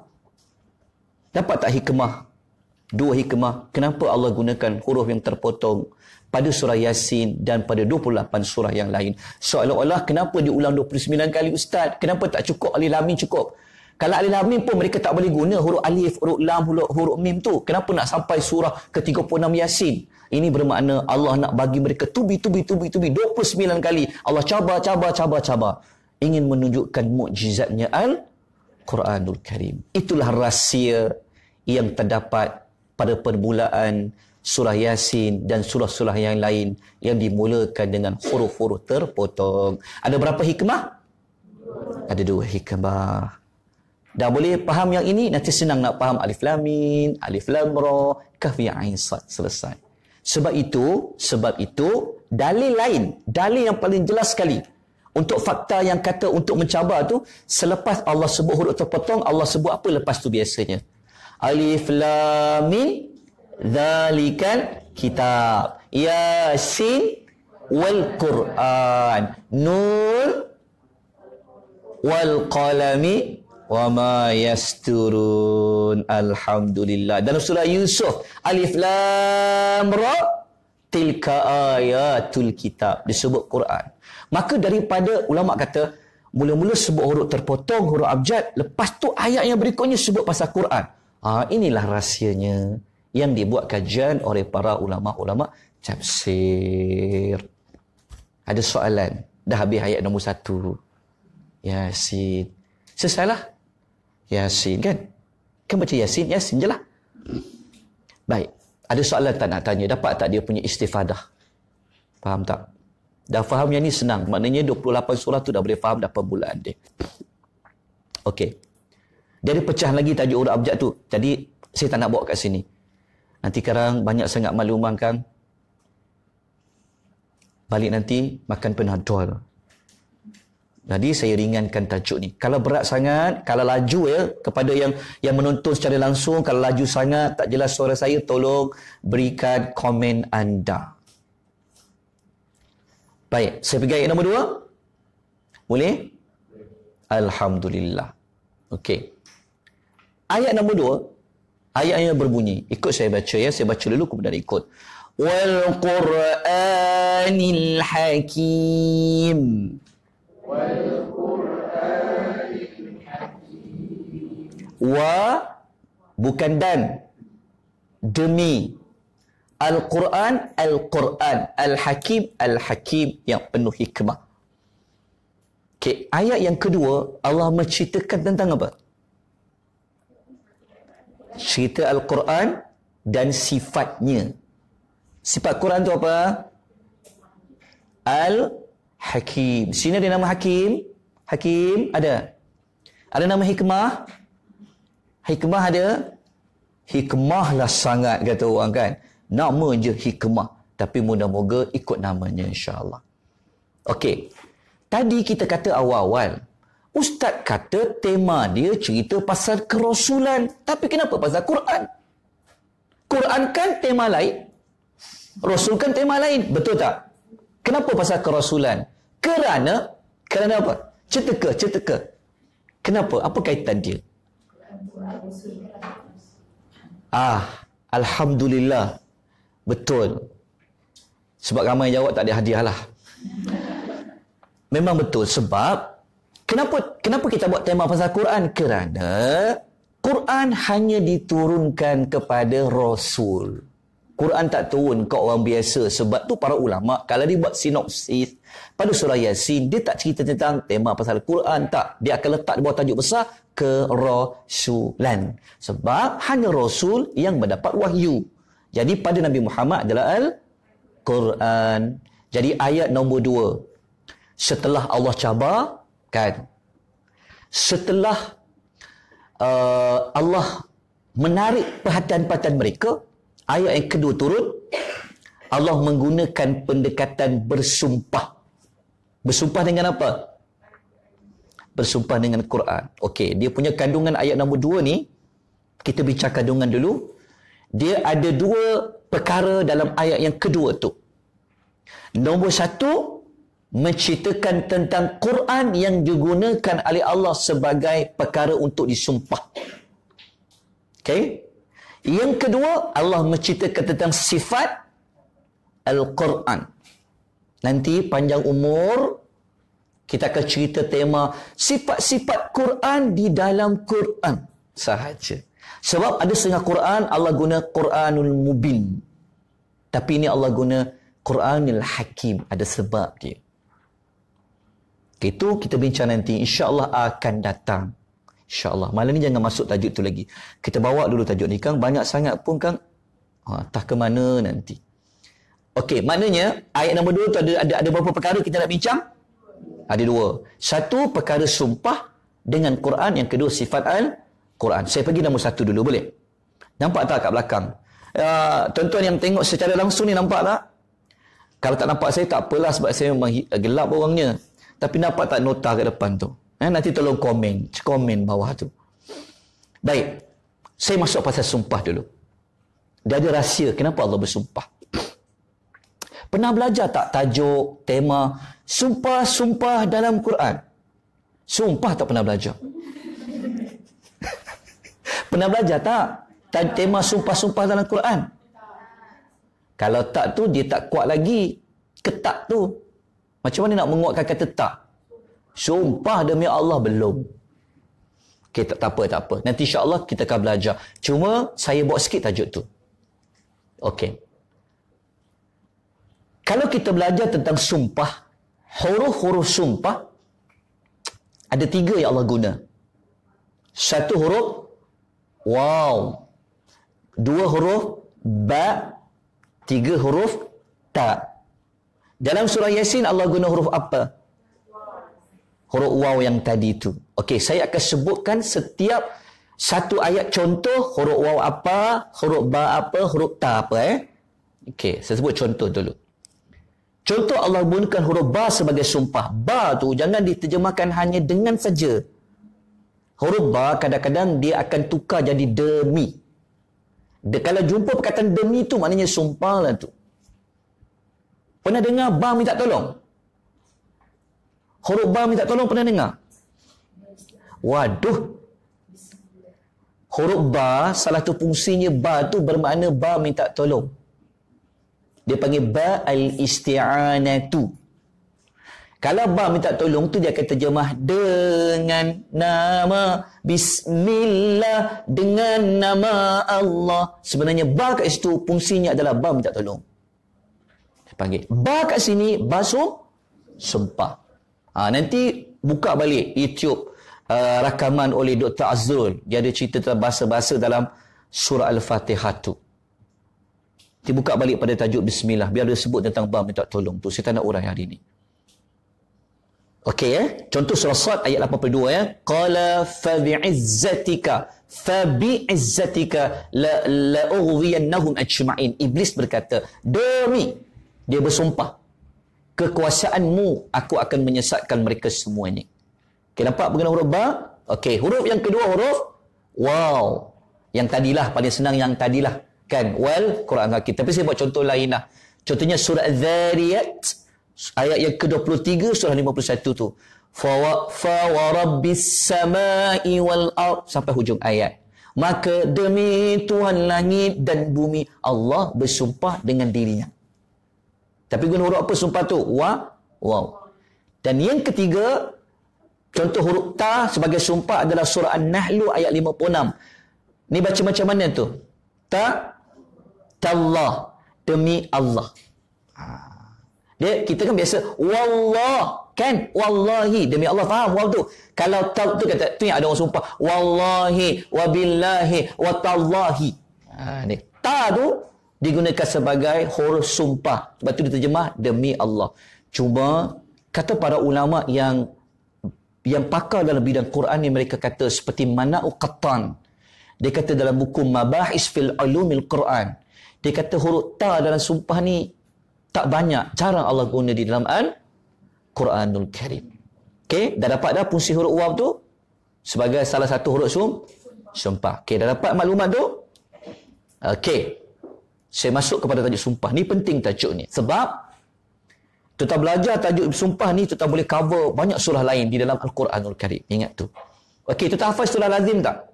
Speaker 2: Dapat tak hikmah? Dua hikmah. Kenapa Allah gunakan huruf yang terpotong pada surah Yasin dan pada 28 surah yang lain? Seolah-olah kenapa diulang 29 kali Ustaz? Kenapa tak cukup alif lam mim cukup? Kalau alif lam mim pun mereka tak boleh guna huruf alif, huruf lam, huruf mim tu. Kenapa nak sampai surah ke-36 Yasin? Ini bermakna Allah nak bagi mereka tubi 29 kali. Allah cabar. Ingin menunjukkan mukjizatnya Al-Quranul Karim. Itulah rahsia yang terdapat pada permulaan surah Yasin dan surah-surah yang lain yang dimulakan dengan huruf-huruf terpotong. Ada berapa hikmah? Ada dua hikmah. Dah boleh faham yang ini, nanti senang nak faham alif lam mim, alif lam ra, kaf ya ain sad, selesai. Sebab itu dalil lain, dalil yang paling jelas sekali untuk fakta yang kata untuk mencabar tu, selepas Allah sebut huruf terpotong, Allah sebut apa lepas tu biasanya? Alif lam mim dzalikal kitab, Yasin wal Quran, Nun wal qalami wa ma yasturun. Alhamdulillah. Dalam surah Yusuf, alif lam ra tilka ayatul kitab, disebut Quran. Maka daripada ulama kata mula-mula sebut huruf terpotong, huruf abjad, lepas tu ayat yang berikutnya sebut pasal Quran. Inilah rahsianya yang dibuat kajian oleh para ulama-ulama tafsir. Ada soalan? Dah habis ayat nombor 1. Yasin. Sesalah? Yasin kan? Kan baca Yasin je lah. Baik. Ada soalan tak nak tanya? Dapat tak dia punya istifadah? Faham tak? Dah faham yang ni senang. Maknanya 28 surah tu dah boleh faham dah permulaan dia. Okey. Dia ada pecah lagi tajuk huruf abjad tu. Jadi saya tak nak bawa kat sini. Nanti sekarang banyak sangat makluman kan. Balik nanti makan penadol. Jadi saya ringankan tajuk ni. Kalau berat sangat, kalau laju ya, kepada yang menonton secara langsung, kalau laju sangat, tak jelas suara saya, tolong berikan komen anda. Baik, saya pergi ayat nombor 2. Boleh? Alhamdulillah. Okey. Ayat nombor 2, ayatnya berbunyi. Ikut saya baca ya, saya baca dulu kemudian ikut. Wal Qur'anil Hakim. Wa bukan dan, demi Al-Quran, Al-Quran, Al-Hakim, Al-Hakim yang penuh hikmah. Okay, ayat yang kedua Allah menceritakan tentang apa? Cerita Al-Quran dan sifatnya. Sifat Quran tu apa? Al-Hakim. Sini ada nama Hakim. Hakim ada. Ada nama hikmah. Hikmah ada. Hikmahlah sangat kata orang kan. Nama je hikmah. Tapi moga-moga ikut namanya insya-Allah. Okey. Tadi kita kata awal-awal. Ustaz kata tema dia cerita pasal kerasulan. Tapi kenapa pasal Quran? Quran kan tema lain. Rasul kan tema lain. Betul tak? Kenapa pasal kerasulan? Kerana apa? Ceteka. Kenapa? Apa kaitan dia? Alhamdulillah. Betul. Sebab ramai jawab tak ada hadiah lah. Memang betul. Sebab kenapa kita buat tema pasal Quran? Kerana Quran hanya diturunkan kepada Rasul. Quran tak turun ke orang biasa. Sebab tu para ulama kalau dia buat sinopsis pada surah Yasin, dia tak cerita tentang tema pasal Quran, tak. Dia akan letak di bawah tajuk besar kerasulan. Sebab hanya Rasul yang mendapat wahyu. Jadi pada Nabi Muhammad adalah Al-Quran. Jadi ayat nombor 2. Setelah Allah cabar, kan? Setelah Allah menarik perhatian mereka, ayat yang kedua turun, Allah menggunakan pendekatan bersumpah. Bersumpah dengan apa? Bersumpah dengan Quran. Okey, dia punya kandungan ayat nombor 2 ni, kita bincang kandungan dulu. Dia ada 2 perkara dalam ayat yang kedua tu. Nombor 1, menceritakan tentang Quran yang digunakan oleh Allah sebagai perkara untuk disumpah. Okey? Yang kedua, Allah menceritakan tentang sifat Al-Quran. Nanti panjang umur, kita akan cerita tema sifat-sifat Quran di dalam Quran sahaja. Sebab ada setengah Quran, Allah guna Quranul Mubin. Tapi ini Allah guna Quranul Hakim. Ada sebab dia. Itu kita bincang nanti. InsyaAllah akan datang. InsyaAllah. Malam ni jangan masuk tajuk tu lagi. Kita bawa dulu tajuk ni, Kang. Banyak sangat pun, Kang. Entah ke mana nanti. Okey, maknanya ayat nombor 2 tu ada berapa perkara kita nak bincang? Ada 2. Satu, perkara sumpah dengan Quran. Yang kedua, sifat Al-Quran. Saya pergi nombor 1 dulu, boleh? Nampak tak kat belakang? Tuan-tuan yang tengok secara langsung ni nampak tak? Kalau tak nampak saya, tak apalah sebab saya memang gelap orangnya. Tapi nampak tak nota kat depan tu? Nanti tolong komen bawah tu. Baik. Saya masuk pasal sumpah dulu. Dia ada rahsia kenapa Allah bersumpah. Pernah belajar tak tajuk, tema sumpah-sumpah dalam Quran? Sumpah tak pernah belajar? Pernah belajar tak tema sumpah-sumpah dalam Quran? Kalau tak tu dia tak kuat lagi. Ketak tu. Macam mana nak menguatkan kata tak? Sumpah demi Allah belum. Okey, tak apa. Nanti insya-Allah kita akan belajar. Cuma saya bawa sikit tajuk tu. Okey. Kalau kita belajar tentang sumpah, huruf-huruf sumpah ada 3 yang Allah guna. 1 huruf waw, 2 huruf ba, 3 huruf ta. Dalam surah Yasin Allah guna huruf apa? Huruf waw yang tadi tu. Okey, saya akan sebutkan setiap Satu ayat contoh, huruf waw apa, huruf ba apa, huruf ta apa Okey, saya sebut contoh dulu. Contoh Allah gunakan huruf ba sebagai sumpah. Ba tu jangan diterjemahkan hanya dengan saja. Huruf ba kadang-kadang dia akan tukar jadi demi. Kalau jumpa perkataan demi tu maknanya sumpah lah tu. Pernah dengar ba minta tolong? Huruf ba minta tolong pernah dengar? Waduh. Huruf ba, salah satu fungsinya ba tu bermakna ba minta tolong. Dia panggil ba al-isti'anatu. Kalau ba minta tolong tu dia akan terjemah dengan nama Bismillah, dengan nama Allah. Sebenarnya ba kat situ fungsinya adalah ba minta tolong. Dia panggil. Ba kat sini, ba sumpah. Nanti buka balik YouTube rakaman oleh Dr. Azrul. Dia ada cerita tentang bahasa-bahasa dalam surah Al-Fatihah tu. Dibuka balik pada tajuk Bismillah. Biar dia sebut tentang ba minta tolong tu. Saya tak nak urai hari ni. Okey Contoh surah Sad ayat 82 Qala fa bi'izzatika la ughwiyannahum ajma'in. Iblis berkata, demi dia bersumpah, kekuasaanmu aku akan menyesatkan mereka semuanya. Okey, nampak berguna huruf ba? Okey, huruf yang kedua huruf waw. Yang tadilah, paling senang yang tadilah. Kan? Wal Quran Hakim. Tapi saya buat contoh lain lah. Contohnya surah Al-Dhariyat ayat yang ke-23 surah 51 tu. Fa wa rabbis samai wal ard sampai hujung ayat. Maka demi Tuhan langit dan bumi, Allah bersumpah dengan dirinya. Tapi guna huruf apa sumpah tu? Waw. Dan yang ketiga, contoh huruf ta sebagai sumpah adalah surah An-Nahl ayat 56. Ni baca macam mana tu? Tallah, demi Allah. Kita kan biasa wallah, kan? Wallahi, demi Allah. Faham waw tu? Kalau ta tu kata tu yang ada orang sumpah wallahi wabillahi watallahi. Ni ta tu digunakan sebagai huruf sumpah. Sebab tu diterjemah demi Allah. Cuma kata para ulama yang pakar dalam bidang Quran ni, mereka kata seperti Mana'u Qattan. Dia kata dalam buku Mabahis fil Ulumil Quran, dia kata huruf ta dalam sumpah ni tak banyak, jarang Allah guna di dalam Al-Quranul Karim. Okey, dah dapat dah fungsi huruf waw tu sebagai salah satu huruf sumpah. Okey, dah dapat maklumat tu? Okey. Saya masuk kepada tajuk sumpah. Ni penting tajuk ni. Sebab kita belajar tajuk sumpah ni, kita boleh cover banyak surah lain di dalam Al-Quranul Karim. Ingat tu. Okey, kita hafaz surah lazim tak?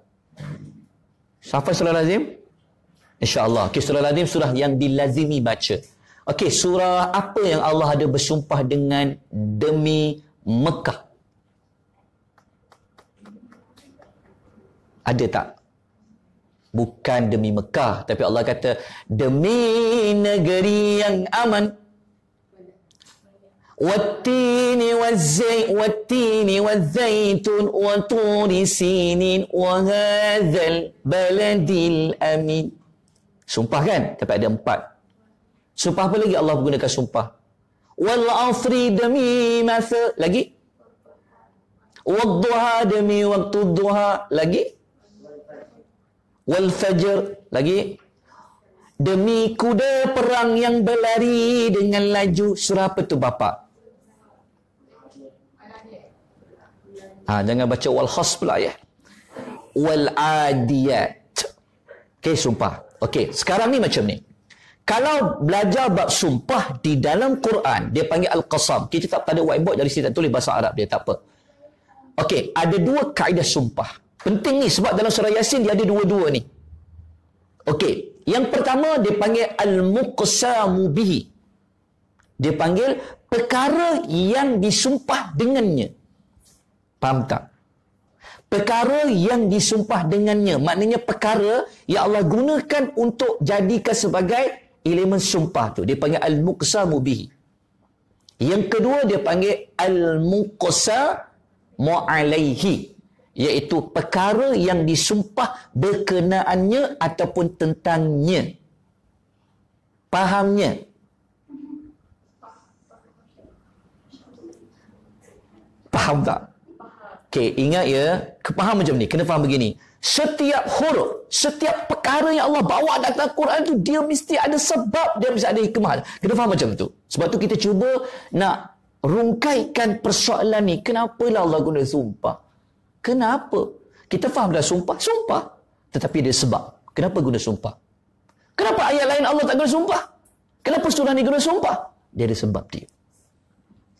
Speaker 2: Hafaz surah lazim? InsyaAllah. Okey, surah lazim surah yang dilazimi baca. Okey, surah apa yang Allah ada bersumpah dengan demi Mekah? Ada tak? Bukan demi Mekah, tapi Allah kata demi negeri yang aman. Wattini wazzaitun wa turi sinin wa hadzal baladil amin. Sumpah kan? Tapi ada 4. Sumpah apa lagi Allah gunakan sumpah? Wal asri demi masa. Lagi? Wad duha demi waktu duha. Lagi? Wal fajr. Lagi? Demi kuda perang yang berlari dengan laju. Surah apa tu bapa? Jangan baca wal khas pula ya. Wal adiyat. Okey, sumpah. Okey, sekarang ni macam ni. Kalau belajar bab sumpah di dalam Quran, dia panggil Al-Qasam. Kita tak ada whiteboard, dari sini tak tulis bahasa Arab dia, tak apa. Okey, ada 2 kaedah sumpah. Penting ni sebab dalam surah Yasin dia ada 2 ni. Okey, yang pertama dia panggil Al-Muqsamu bihi. Dia panggil perkara yang disumpah dengannya. Faham tak? Perkara yang disumpah dengannya. Maknanya perkara yang Allah gunakan untuk jadikan sebagai elemen sumpah tu. Dia panggil Al-Muqsamu bihi. Yang kedua dia panggil Al-Muqsamu alaihi. Iaitu perkara yang disumpah berkenaannya ataupun tentangnya. Fahamnya? Faham tak? Okey, ingat ya, faham macam ni, kena faham begini. Setiap huruf, setiap perkara yang Allah bawa dalam Quran tu, dia mesti ada sebab, dia mesti ada hikmah. Kita faham macam tu. Sebab tu kita cuba nak rungkaikan persoalan ni. Kenapalah Allah guna sumpah? Kenapa? Kita faham dah sumpah. Sumpah. Tetapi dia sebab. Kenapa guna sumpah? Kenapa ayat lain Allah tak guna sumpah? Kenapa surah ni guna sumpah? Dia ada sebab dia.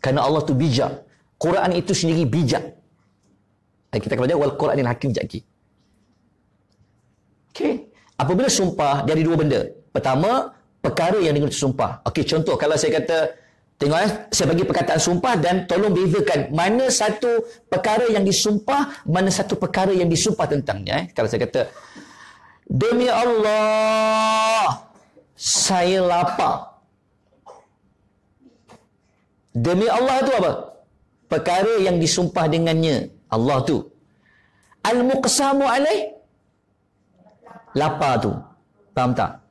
Speaker 2: Kerana Allah tu bijak. Quran itu sendiri bijak. Kita akan belajar wal Quranil Hakim sekejap lagi. Okey. Apabila sumpah, dia ada dua benda. Pertama, perkara yang digunakan sumpah. Okey, contoh kalau saya kata, tengok saya bagi perkataan sumpah dan tolong bezakan mana satu perkara yang disumpah, mana satu perkara yang disumpah tentangnya. Kalau saya kata, demi Allah, saya lapar. Demi Allah tu apa? Perkara yang disumpah dengannya. Allah tu. Al-muqsamu alaih, lapar tu. Faham tak?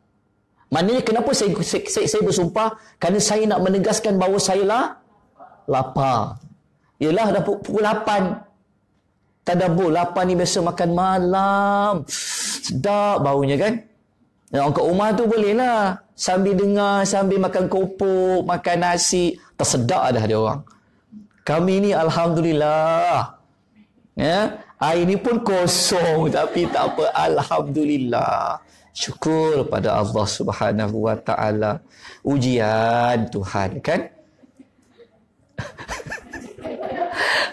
Speaker 2: Maknanya kenapa saya bersumpah? Kerana saya nak menegaskan bahawa saya lapar. Yelah dah pukul 8. Tadabbur, lapar ni biasa makan malam. Sedap baunya kan? Orang kat rumah tu boleh lah. Sambil dengar, sambil makan kopok, makan nasi. Tersedak dah dia orang. Kami ni Alhamdulillah. Ya, air ni pun kosong tapi tak apa, alhamdulillah. Syukur pada Allah Subhanahu wa taala. Ujian Tuhan kan?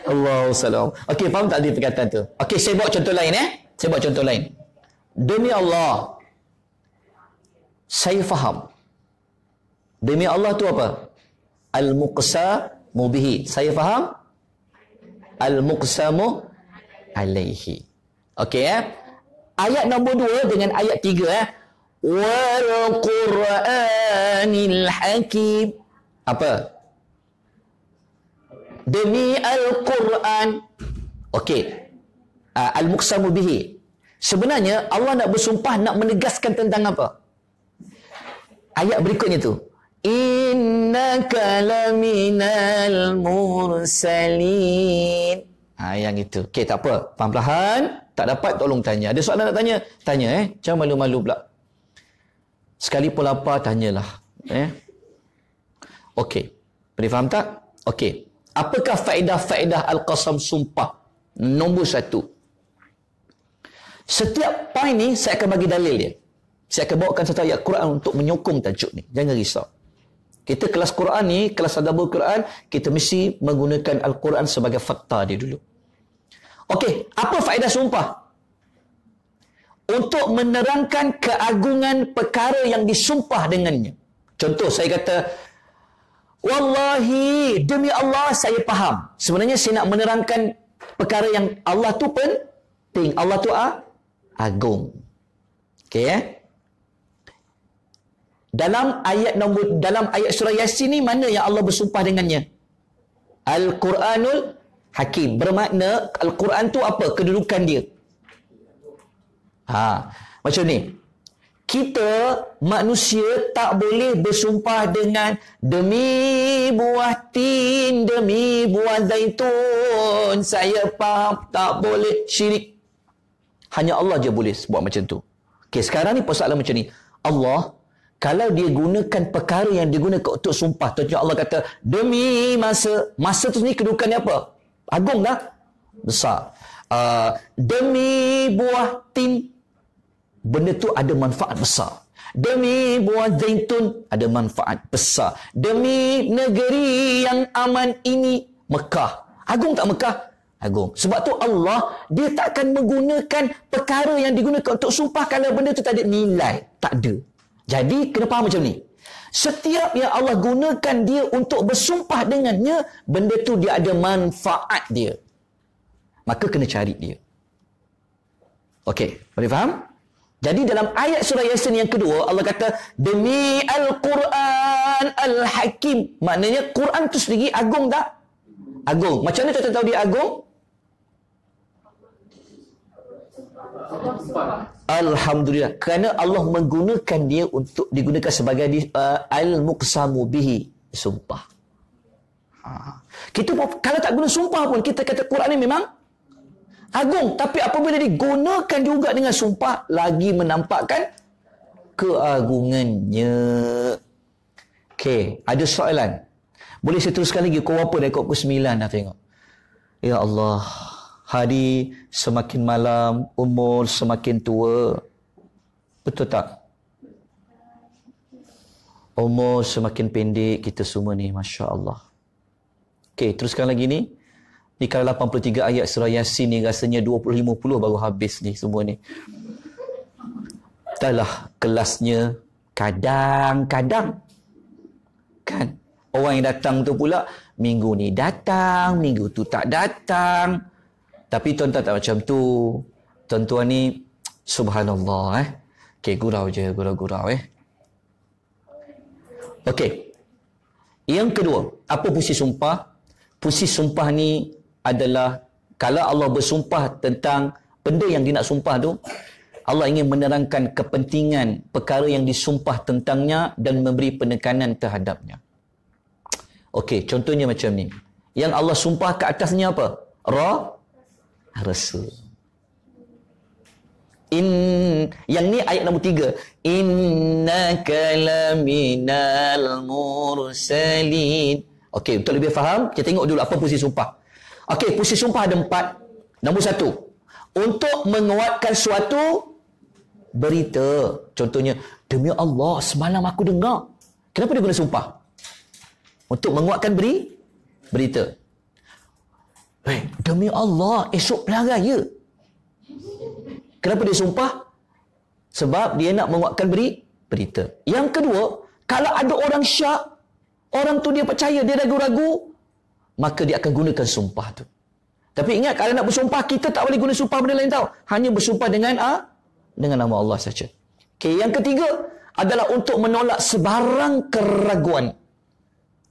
Speaker 2: Allahu salam. Okey, faham tak dia perkataan tu? Okey, saya bawa contoh lain Saya bawa contoh lain. Demi Allah, saya faham. Demi Allah tu apa? Al-muqsamu bihi. Saya faham. Al-muqsamu alaihi. Okey Ayat nombor 2 dengan ayat 3 Wal Quranil Hakim. Apa? Demi Al-Quran. Okey. Al-muqsamu bihi. Sebenarnya Allah nak bersumpah, nak menegaskan tentang apa? Ayat berikutnya tu. Innaka laminal mursalin. Yang itu. Okey, tak apa. Perlahan-lahan. Tak dapat, tolong tanya. Ada soalan nak tanya? Tanya Jangan malu-malu pula. Sekalipun lapar, tanyalah. Okey. Boleh faham tak? Okey. Apakah faedah-faedah Al-Qasam sumpah? Nombor 1. Setiap poin ni, saya akan bagi dalil dia. Saya akan bawakan satu ayat Quran untuk menyokong tajuk ni. Jangan risau. Kita kelas Quran ni, kelas tadabbur Quran, kita mesti menggunakan Al-Quran sebagai fakta dia dulu. Okey, apa faedah sumpah? Untuk menerangkan keagungan perkara yang disumpah dengannya. Contoh, saya kata, wallahi, demi Allah saya faham. Sebenarnya saya nak menerangkan perkara yang Allah tu penting. Allah tu agung. Okey Dalam ayat surah Yasin ni, mana yang Allah bersumpah dengannya? Al-Quranul Hakim. Bermakna Al-Quran tu apa? Kedudukan dia. Macam ni. Kita manusia tak boleh bersumpah dengan demi buah tin, demi buah zaitun. Saya faham, tak boleh syirik. Hanya Allah je boleh buat macam tu. Okey, sekarang ni persoalan macam ni. Allah, kalau dia gunakan perkara yang digunakan untuk sumpah, contohnya Allah kata, demi masa. Masa tu ni kedudukannya apa? Agung tak? Besar. Demi buah tin, benda tu ada manfaat besar. Demi buah zaitun, ada manfaat besar. Demi negeri yang aman ini, Mekah. Agung tak Mekah? Agung. Sebab tu Allah, dia tak akan menggunakan perkara yang digunakan untuk sumpah kalau benda tu tak ada nilai. Tak ada. Jadi, kena faham macam ni. Setiap yang Allah gunakan dia untuk bersumpah dengannya, benda tu dia ada manfaat dia. Maka kena cari dia. Okey, boleh faham? Jadi dalam ayat surah Yasin yang kedua, Allah kata, demi Al-Quran Al-Hakim. Maknanya Quran tu sendiri agung tak? Agung. Macam mana kita tahu dia agung? Alhamdulillah. Kerana Allah menggunakan dia untuk digunakan sebagai al-muqsamu bihi. Sumpah. Kita kalau tak guna sumpah pun, kita kata Quran ni memang agung. Tapi apabila digunakan juga dengan sumpah, lagi menampakkan keagungannya. Okey, ada soalan. Boleh saya teruskan lagi? Kau apa dah ikut pukul 9 dah tengok. Ya Allah, hari semakin malam, umur semakin tua. Betul tak? Umur semakin pendek kita semua ni, Masya Allah. Okey, teruskan lagi ni. Ni kalau 83 ayat surah Yasin ni rasanya 20-50 baru habis ni semua ni. Dahlah kelasnya kadang-kadang. Kan? Orang yang datang tu pula, minggu ni datang, minggu tu tak datang. Tapi tuan-tuan tak macam tu. Tuan-tuan ni, subhanallah. Okey, gurau je, gurau-gurau. Okey. Yang kedua, apa fungsi sumpah? Fungsi sumpah ni adalah, kalau Allah bersumpah tentang benda yang dia nak sumpah tu, Allah ingin menerangkan kepentingan perkara yang disumpah tentangnya dan memberi penekanan terhadapnya. Okey, contohnya macam ni. Yang Allah sumpah ke atasnya apa? Rasul. Yang ni ayat nombor 3. Innaka laminal mursalin. Okey, untuk lebih faham, kita tengok dulu apa fungsi sumpah. Okey, fungsi sumpah ada 4. Nombor 1, untuk menguatkan suatu berita. Contohnya, demi Allah, semalam aku dengar. Kenapa dia guna sumpah? Untuk menguatkan berita. Demi Allah, esok pilihan raya. Kenapa dia sumpah? Sebab dia nak menguatkan berita. Yang kedua, kalau ada orang syak, orang tu dia percaya, dia ragu-ragu, maka dia akan gunakan sumpah tu. Tapi ingat, kalau nak bersumpah, kita tak boleh guna sumpah benda lain tau. Hanya bersumpah dengan nama Allah saja. Okay, yang ketiga adalah untuk menolak sebarang keraguan.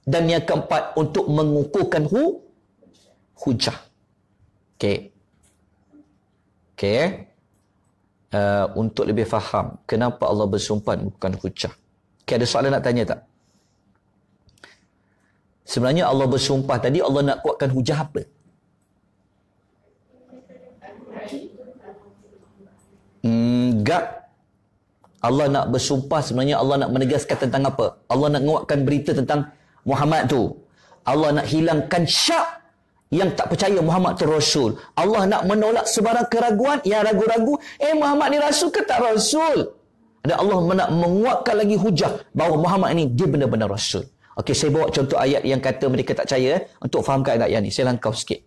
Speaker 2: Dan yang keempat, untuk mengukuhkan hujah. Okay. Untuk lebih faham, kenapa Allah bersumpah bukan hujah? Okay, ada soalan nak tanya tak? Sebenarnya Allah bersumpah tadi, Allah nak kuatkan hujah apa? Enggak. Allah nak bersumpah, sebenarnya Allah nak menegaskan tentang apa? Allah nak menguatkan berita tentang Muhammad tu. Allah nak hilangkan syak yang tak percaya Muhammad tu Rasul. Allah nak menolak sebarang keraguan yang ragu-ragu, Muhammad ni Rasul ke tak Rasul? Dan Allah nak menguatkan lagi hujah bahawa Muhammad ni dia benar-benar Rasul. Okey, saya bawa contoh ayat yang kata mereka tak percaya untuk fahamkan ayat ni. Saya langkau sikit.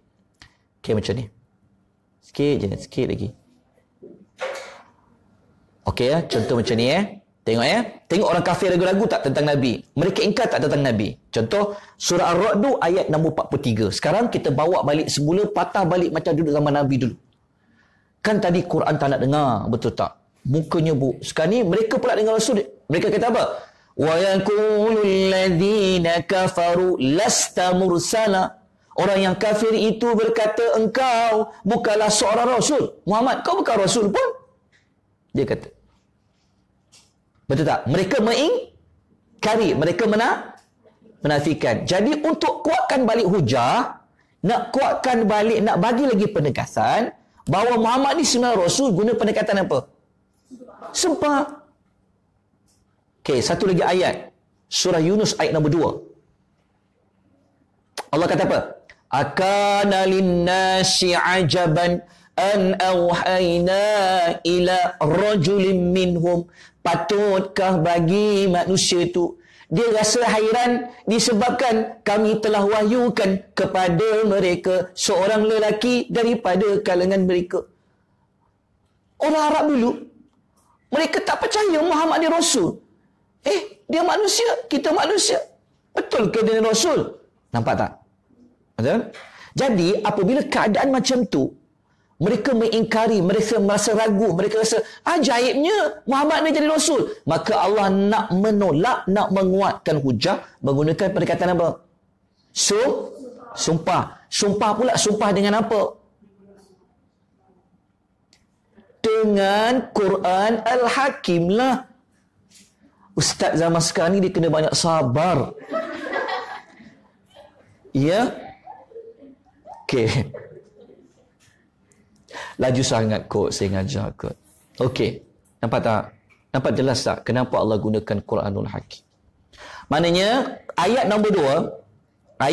Speaker 2: Okey, macam ni. Sikit lagi. Okey, contoh macam ni. Tengok Tengok orang kafir ragu-ragu tak tentang Nabi. Mereka ingkar tak tentang Nabi. Contoh surah Ar-Ra'd ayat nombor 43. Sekarang kita bawa balik semula, patah balik macam duduk zaman Nabi dulu. Kan tadi Quran tak nak dengar, betul tak? Mukanya sekarang ni mereka pula dengan Rasul. Mereka kata apa? Wa yaqulul ladzina kafaru lasta mursala. Orang yang kafir itu berkata, engkau bukanlah seorang Rasul. Muhammad, kau bukan Rasul pun. Dia kata. Betul tak? Mereka mengingkari, mereka menafikan. Jadi untuk kuatkan balik hujah, nak kuatkan balik, nak bagi lagi penegasan bahawa Muhammad ni sebenarnya Rasul, guna pendekatan apa? Sumpah. Okey, satu lagi ayat. Surah Yunus ayat nombor 2. Allah kata apa? Akana linnasi ajaban an awhayna ila rajulin minhum. Patutkah bagi manusia itu, dia rasa hairan disebabkan kami telah wahyukan kepada mereka seorang lelaki daripada kalangan mereka. Orang Arab dulu, mereka tak percaya Muhammad ni Rasul. Dia manusia, kita manusia. Betul ke dia Rasul? Nampak tak? Betul? Jadi apabila keadaan macam tu, mereka mengingkari, mereka merasa ragu, mereka rasa ajaibnya Muhammad ni jadi Rasul. Maka Allah nak menolak, nak menguatkan hujah menggunakan pendekatan apa? Sumpah. Sumpah pula, sumpah dengan apa? Dengan Quran Al-Hakim lah. Ustaz zaman sekarang ni dia kena banyak sabar. Ya? Okey. Laju sangat kot saya ngajar kot. Okey. Nampak tak? Nampak jelas tak kenapa Allah gunakan Quranul Hakim? Maknanya ayat nombor 2,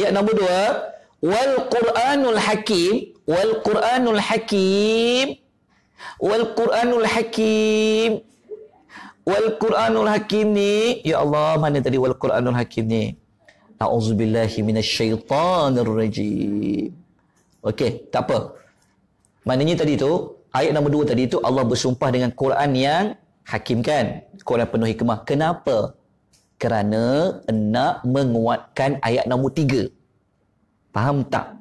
Speaker 2: wal Quranul Hakim, wal Quranul Hakim, wal Quranul Hakim, wal Quranul Hakim ni, ya Allah, mana tadi wal Quranul Hakim ni? A'udzubillahi minasyaitanir rajim. Okey, tak apa. Maknanya tadi tu, ayat nombor 2 tadi tu Allah bersumpah dengan Quran yang hakim kan? Quran penuh hikmah. Kenapa? Kerana nak menguatkan ayat nombor 3. Faham tak?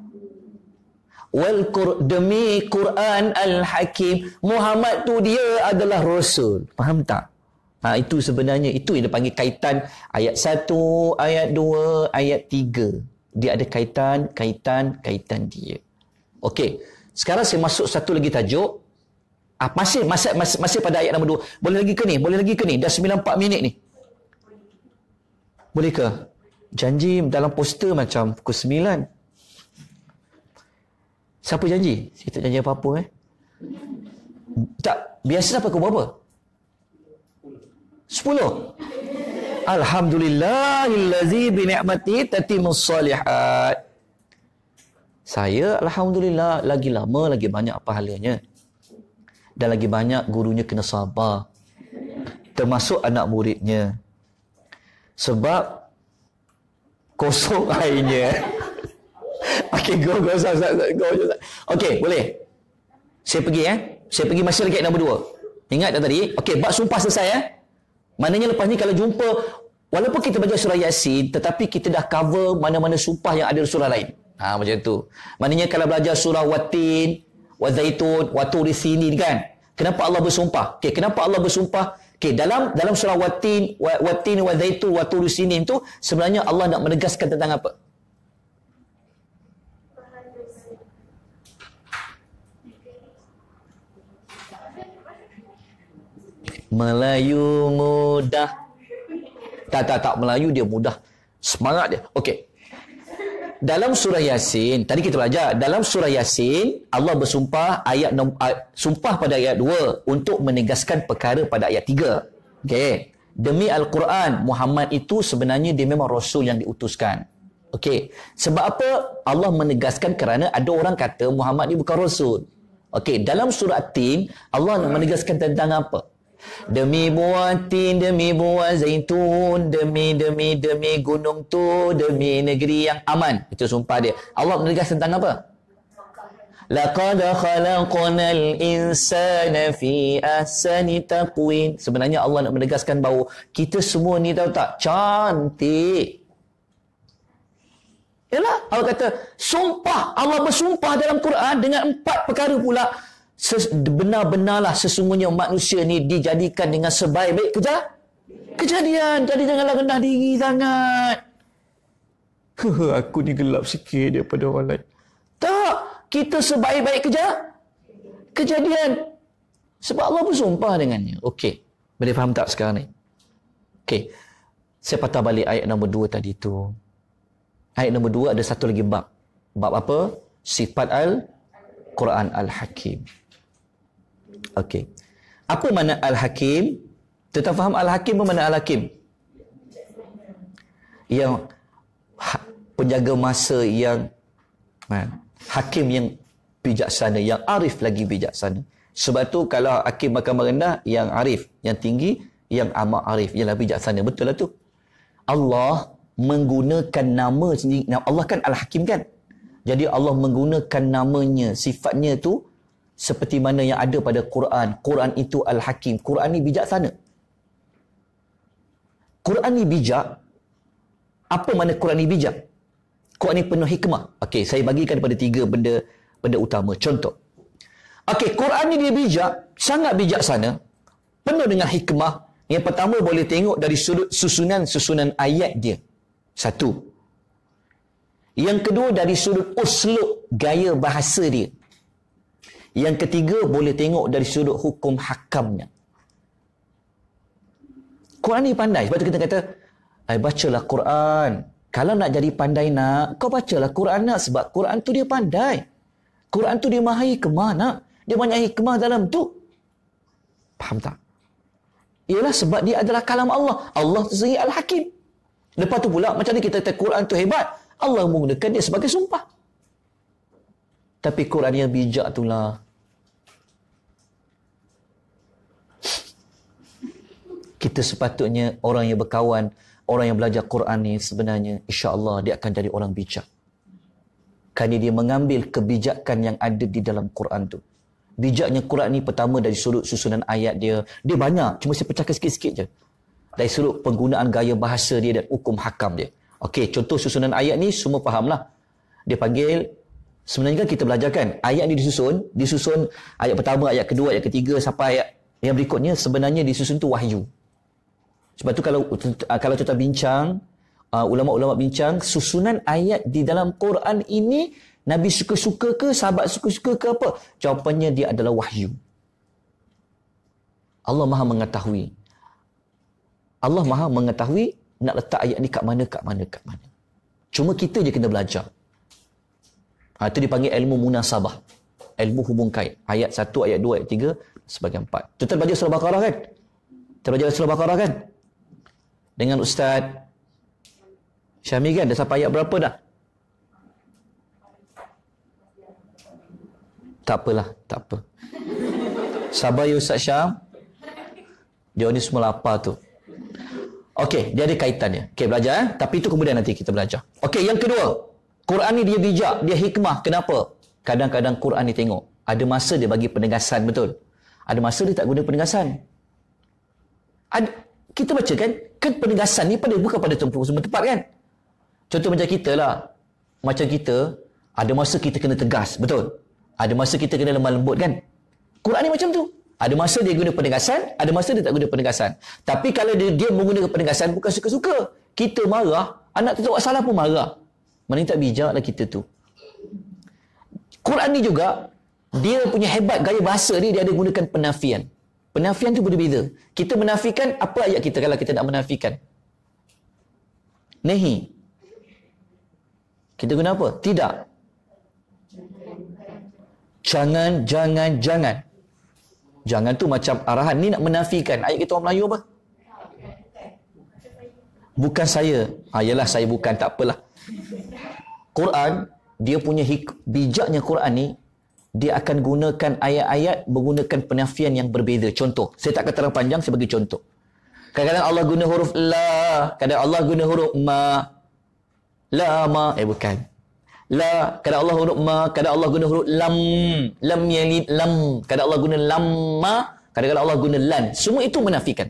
Speaker 2: Demi Quran Al-Hakim, Muhammad tu dia adalah Rasul. Faham tak? Itu sebenarnya, itu yang dipanggil kaitan ayat 1, ayat 2, ayat 3. Dia ada kaitan dia. Okey. Sekarang saya masuk satu lagi tajuk. Masih pada ayat nombor 2. Boleh lagi ke ni? Dah 94 minit ni. Boleh ke? Janji dalam poster macam pukul 9. Siapa janji? Saya tak janji apa-apa Tak, biasa sampai pukul berapa? 10. Alhamdulillahillazi bini'mati tatimmus salihat. Saya alhamdulillah lagi lama lagi banyak pahalanya. Dan lagi banyak gurunya kena sabar. Termasuk anak muridnya. Sebab kosong airnya. Okey, go. Okey, boleh. Saya pergi masih lagi ayat nombor 2. Ingat tak tadi? Okey, bab sumpah selesai Maknanya lepas ni kalau jumpa, walaupun kita baca surah Yasin, tetapi kita dah cover mana-mana sumpah yang ada di surah lain. Macam tu. Maknanya kalau belajar surah Watin, Wazaitun, Waturi Sinin kan? Kenapa Allah bersumpah? Okey, kenapa Allah bersumpah? Okey, dalam surah Watin, Wazaitun, Waturi Sinin tu sebenarnya Allah nak menegaskan tentang apa? Melayu mudah. Tak, Melayu dia mudah. Semangat dia. Okey. Dalam surah Yasin, tadi kita belajar, dalam surah Yasin, Allah bersumpah sumpah pada ayat 2 untuk menegaskan perkara pada ayat 3. Okey. Demi Al-Quran, Muhammad itu sebenarnya dia memang Rasul yang diutuskan. Okey. Sebab apa? Allah menegaskan kerana ada orang kata Muhammad ni bukan Rasul. Okey. Dalam surah At-Tin, Allah nak menegaskan tentang apa? Demi buah tin, demi buah zaitun, demi gunung tu, demi negeri yang aman. Itu sumpah dia. Allah menegas tentang apa? Laqad khalaqnal insana fi ahsani taqwim. Sebenarnya Allah nak menegaskan bahawa kita semua ni tahu tak, cantik. Yalah, Allah kata sumpah, Allah bersumpah dalam Quran dengan 4 perkara pula. Benar-benarlah sesungguhnya manusia ni dijadikan dengan sebaik-baik kejadian. Jadi janganlah rendah diri sangat. Aku ni gelap sikit daripada orang lain. Tak, kita sebaik-baik kejadian. Sebab Allah bersumpah dengannya. Okey, boleh faham tak sekarang ni? Okey, saya patah balik ayat nombor 2 tadi tu. Ayat nombor 2 ada satu lagi bab. Bab apa? Sifat Al-Quran Al-Hakim. Okey. Apa makna Al-Hakim? Kita faham Al-Hakim apa makna Al-Hakim? Yang penjaga masa, yang hakim yang bijaksana, yang arif lagi bijaksana. Sebab tu kalau hakim mahkamah rendah, yang arif, yang tinggi, yang amat arif, yang lebih bijaksana. Betul lah tu. Allah menggunakan nama sendiri. Allah kan Al-Hakim kan? Jadi Allah menggunakan namanya, sifatnya tu seperti mana yang ada pada Quran. Quran itu Al-Hakim. Quran ni bijaksana. Quran ni bijak. Apa makna Quran ni bijak? Quran ni penuh hikmah. Okey, saya bagikan pada 3 benda utama. Contoh. Okey, Quran ni dia bijak, sangat bijaksana, penuh dengan hikmah. Yang pertama boleh tengok dari sudut susunan ayat dia. 1. Yang kedua dari sudut uslub, gaya bahasa dia. Yang ketiga boleh tengok dari sudut hukum hakamnya. Quran ni pandai. Sebab tu kita kata, bacalah Quran. Kalau nak jadi pandai nak, kau bacalah Quran nak. Sebab Quran tu dia pandai. Quran tu dia maha hikmah nak. dia banyak hikmah dalam tu. Faham tak? Ialah sebab dia adalah kalam Allah. Allah tu sendiri Al-Hakim. Lepas tu pula, macam ni kita kata Quran tu hebat. Allah menggunakan dia sebagai sumpah. Tapi Quran yang bijak itulah. Kita sepatutnya orang yang berkawan, orang yang belajar Quran ni sebenarnya, insya-Allah dia akan jadi orang bijak. Kerana dia mengambil kebijakan yang ada di dalam Quran tu. Bijaknya Quran ni pertama dari sudut susunan ayat dia. Dia banyak, cuma saya pecahkan sikit-sikit je. Dari sudut penggunaan gaya bahasa dia dan hukum hakam dia. Okey, contoh susunan ayat ni semua fahamlah. Dia panggil, sebenarnya kan kita belajar kan, ayat ni disusun ayat pertama, ayat kedua, ayat ketiga sampai ayat yang berikutnya sebenarnya disusun tu wahyu. Sebab tu kalau kita bincang, ulama-ulama bincang, susunan ayat di dalam Quran ini, Nabi suka-suka ke, sahabat suka-suka ke apa? Jawapannya dia adalah wahyu. Allah Maha mengetahui. Allah Maha mengetahui nak letak ayat ni kat mana. Cuma kita je kena belajar. Itu dipanggil ilmu munasabah. Ilmu hubung kait. Ayat 1, ayat 2, ayat 3, sebagai 4. Kita belajar surah Baqarah kan? Kita belajar surah Baqarah kan? Dengan Ustaz Syamil kan? Dah sampai ayat berapa dah? Tak apalah, tak apa. Sabar ya Ustaz Syam. Dia ni semua lapar tu. Okey, dia ada kaitannya. Okey, belajar Tapi itu kemudian nanti kita belajar. Okey, yang kedua. Quran ni dia bijak, dia hikmah. Kenapa? Kadang-kadang Quran ni tengok. Ada masa dia bagi penegasan, betul? Ada masa dia tak guna penegasan. Kita baca kan penegasan ni bukan pada semua tempat kan? Contoh macam kita lah. Macam kita, ada masa kita kena tegas, betul? Ada masa kita kena lemah lembut kan? Quran ni macam tu. Ada masa dia guna penegasan, ada masa dia tak guna penegasan. Tapi kalau dia menggunakan penegasan bukan suka-suka. Kita marah, anak tu tak buat salah pun marah. Mana tak bijaklah kita tu. Quran ni juga, dia punya hebat gaya bahasa ni, dia ada gunakan penafian. Penafian tu berbeza. Kita menafikan, apa ayat kita kalau kita nak menafikan? Nahi. Kita guna apa? Tidak. Jangan. Jangan tu macam arahan. Ni nak menafikan. Ayat kita orang Melayu apa? Bukan saya. Yalah saya bukan, tak apalah. Quran, dia punya bijaknya Quran ni, dia akan gunakan ayat-ayat menggunakan penafian yang berbeza. Contoh, saya tak kata terang panjang, saya bagi contoh. Kadang-kadang Allah guna huruf la, kadang Allah guna huruf ma. La ma, bukan. La, kadang Allah huruf ma, kadang Allah guna huruf lam. Lam yalid lam. Kadang Allah guna lamma, kadang-kadang Allah guna lan. Semua itu menafikan.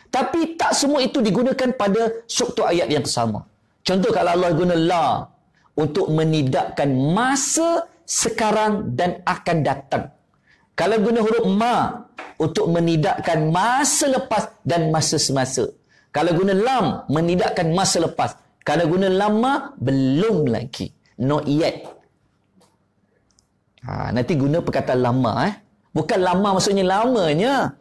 Speaker 2: Tapi tak semua itu digunakan pada struktur ayat yang sama. Contoh kalau Allah guna la untuk menidakkan masa sekarang dan akan datang. Kalau guna huruf ma untuk menidakkan masa lepas dan masa semasa. Kalau guna lam menidakkan masa lepas. Kalau guna lama belum lagi. Not yet. Nanti guna perkataan lama. Bukan lama maksudnya lamanya.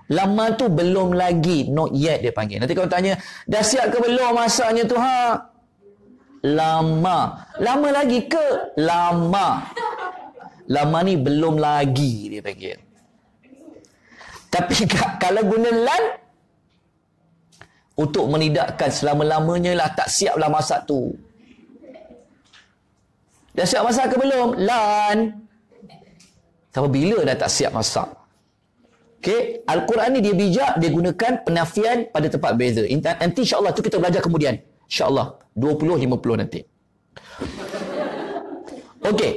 Speaker 2: Lama tu belum lagi. Not yet dia panggil. Nanti kalau tanya, dah siap ke belum masaknya tu? Lama. Lama lagi ke? Lama. Lama ni belum lagi dia panggil. Tapi kalau guna lan, untuk menidakkan selama-lamanya lah, tak siaplah masak tu. Dah siap masak ke belum? Lan. Sampai bila dah tak siap masak? Okey, Al-Quran ni dia bijak, dia gunakan penafian pada tempat beza. Nanti insya-Allah tu kita belajar kemudian. InsyaAllah 20-50 nanti. Okey.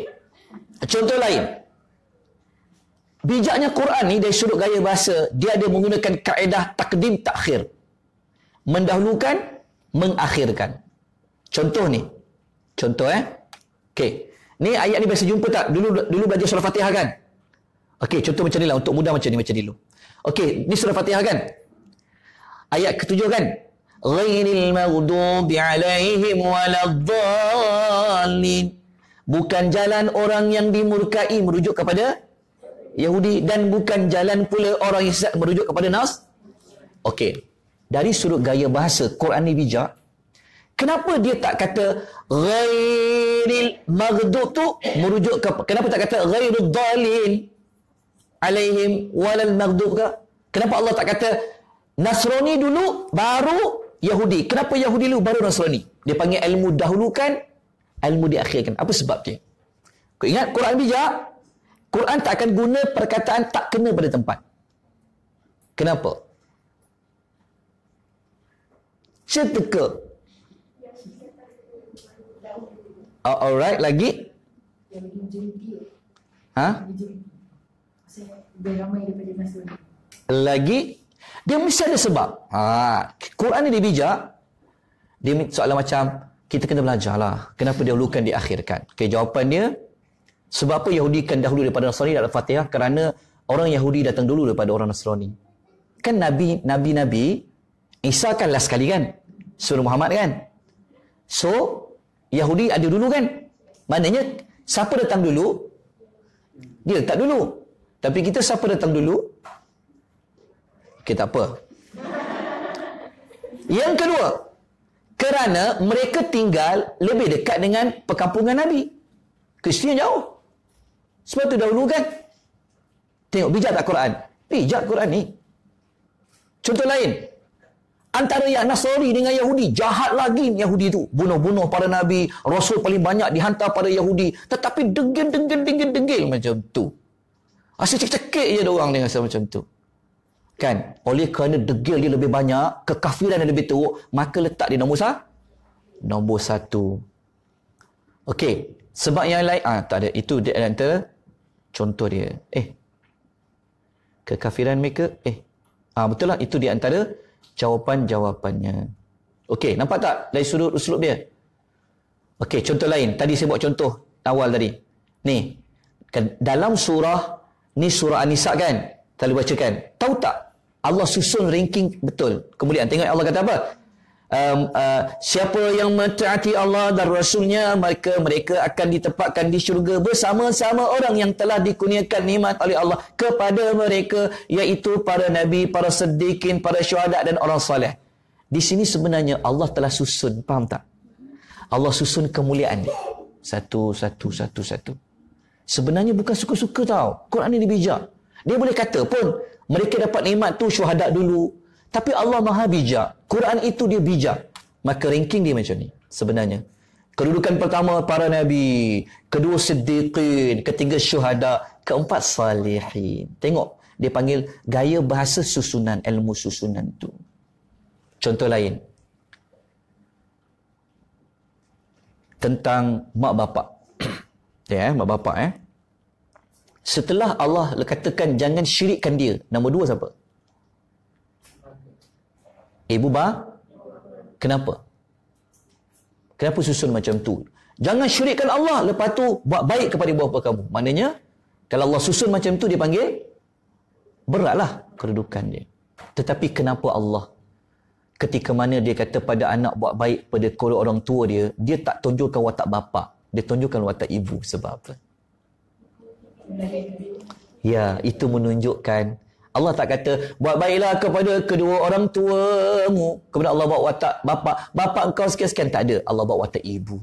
Speaker 2: Contoh lain. Bijaknya Quran ni dari sudut gaya bahasa, dia ada menggunakan kaedah takdim takhir. Mendahulukan, mengakhirkan. Contoh ni. Contoh Okey. Ni ayat ni biasa jumpa tak? Dulu belajar surah Fatihah kan? Okey, contoh macam ni lah. Untuk mudah macam ni dulu. Okey, ni surah Fatihah kan? Ayat ke-7 kan? Ghairil maghdubi alaihim waladdallin. Bukan jalan orang yang dimurkai, merujuk kepada Yahudi, dan bukan jalan pula orang yang sesat, merujuk kepada Nas. Okey. Dari sudut gaya bahasa, Quran ni bijak. Kenapa dia tak kata ghairil maghdub tu merujuk ke, kenapa tak kata ghairud dhalin? alaihim walal maghdub ke? Kenapa Allah tak kata Nasrani dulu baru Yahudi? Kenapa Yahudi dulu baru Nasrani? Dia panggil ilmu dahulukan, ilmu diakhirkan. Apa sebab dia? Kau ingat Quran bijak? Quran tak akan guna perkataan tak kena pada tempat. Kenapa? Ceteka. Alright, lagi? Ha? Lagi? Dia mesti ada sebab. Quran ni dia bijak. Dia soalan macam, kita kena belajarlah. Kenapa dia dahulukan, diakhirkan? Okay, jawapan dia, sebab apa Yahudi kan dahulu daripada Nasrani dalam Fatihah? Kerana orang Yahudi datang dulu daripada orang Nasrani. Kan Nabi Isa kan last kali kan? Sebelum Muhammad kan? So, Yahudi ada dulu kan? Maknanya, siapa datang dulu? Dia tak dulu. Tapi kita siapa datang dulu? Okay, tak apa. Yang kedua, kerana mereka tinggal lebih dekat dengan perkampungan Nabi. Kristian jauh. Sebab tu dahulu kan? Tengok, bijak tak Quran? Bijak Quran ni. Contoh lain. Antara yang Nasrani dengan Yahudi, jahat lagi Yahudi tu. Bunuh-bunuh para Nabi, Rasul paling banyak dihantar pada Yahudi. Tetapi degil macam tu. Asyik cekik je diorang ni rasa macam tu. Kan? Oleh kerana degil dia lebih banyak, kekafiran dia lebih teruk, maka letak dia nombor satu. Okey. Sebab yang lain, tak ada. Itu di antara contoh dia. Kekafiran mereka, betul lah. Itu di antara jawapan-jawapannya. Okey, nampak tak dari sudut uslub dia? Okey, contoh lain. Tadi saya buat contoh awal tadi. Ni, dalam surah, ni surah An-Nisa kan? Tadi bacakan. Tahu tak? Allah susun ranking betul. Kemudian tengok Allah kata apa? Siapa yang mentaati Allah dan Rasulnya, mereka akan ditempatkan di syurga bersama-sama orang yang telah dikurniakan nikmat oleh Allah kepada mereka, iaitu para Nabi, para Siddiqin, para syuhada dan orang soleh. Di sini sebenarnya Allah telah susun, faham tak? Allah susun kemuliaan dia. Satu. Sebenarnya bukan suka-suka tau. Quran ni dia bijak. Dia boleh kata pun, mereka dapat nikmat tu syuhada dulu. Tapi Allah maha bijak. Quran itu dia bijak. Maka ranking dia macam ni sebenarnya. Kedudukan pertama para Nabi. Kedua Siddiqin. Ketiga syuhada. Keempat salihin. Tengok. Dia panggil gaya bahasa susunan. Ilmu susunan tu. Contoh lain. Tentang mak bapak. Mak bapak. Setelah Allah katakan jangan syirikkan dia. Nombor dua siapa? Ibu kenapa? Kenapa susun macam tu? Jangan syirikkan Allah, lepas tu buat baik kepada ibu bapa kamu. Maknanya, kalau Allah susun macam tu, dia panggil beratlah kedudukan dia. Tetapi kenapa Allah, ketika mana dia kata pada anak buat baik pada kedua orang tua dia, dia tak tunjukkan watak bapa, dia tunjukkan watak ibu. Sebab apa? Ya, itu menunjukkan Allah tak kata buat baiklah kepada kedua orang tuamu, kemudian Allah bawa watak bapa engkau sekian-sekian. Tak ada. Allah bawa watak ibu.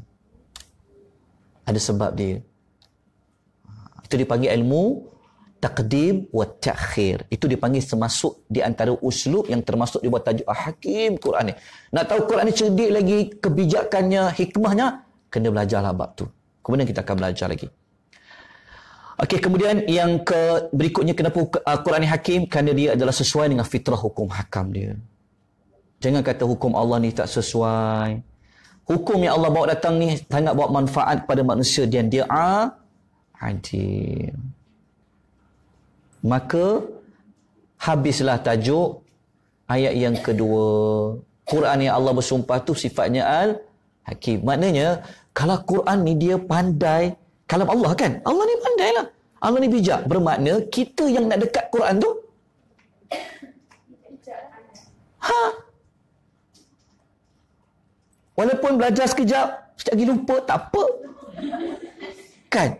Speaker 2: Ada sebab dia. Itu dipanggil ilmu taqdim wa ta'khir. Itu dipanggil termasuk di antara uslub yang termasuk dibuat tajuk Hakim Quran ni. Nak tahu Quran ni cerdik lagi, kebijakannya, hikmahnya, kena belajarlah bab tu. Kemudian kita akan belajar lagi. Okey, kemudian yang berikutnya, kenapa Quran ni hakim? Kerana dia adalah sesuai dengan fitrah hukum hakam dia. Jangan kata hukum Allah ni tak sesuai. Hukum yang Allah bawa datang ni sangat bawa manfaat kepada manusia dan dia adil. Maka habislah tajuk ayat yang kedua. Quran yang Allah bersumpah tu sifatnya al-hakim. Maknanya kalau Quran ni dia pandai, kalam Allah kan? Allah ni pandai lah. Allah ni bijak. Bermakna kita yang nak dekat Quran tu, walaupun belajar sekejap, sekejap lagi lupa, tak apa. Kan?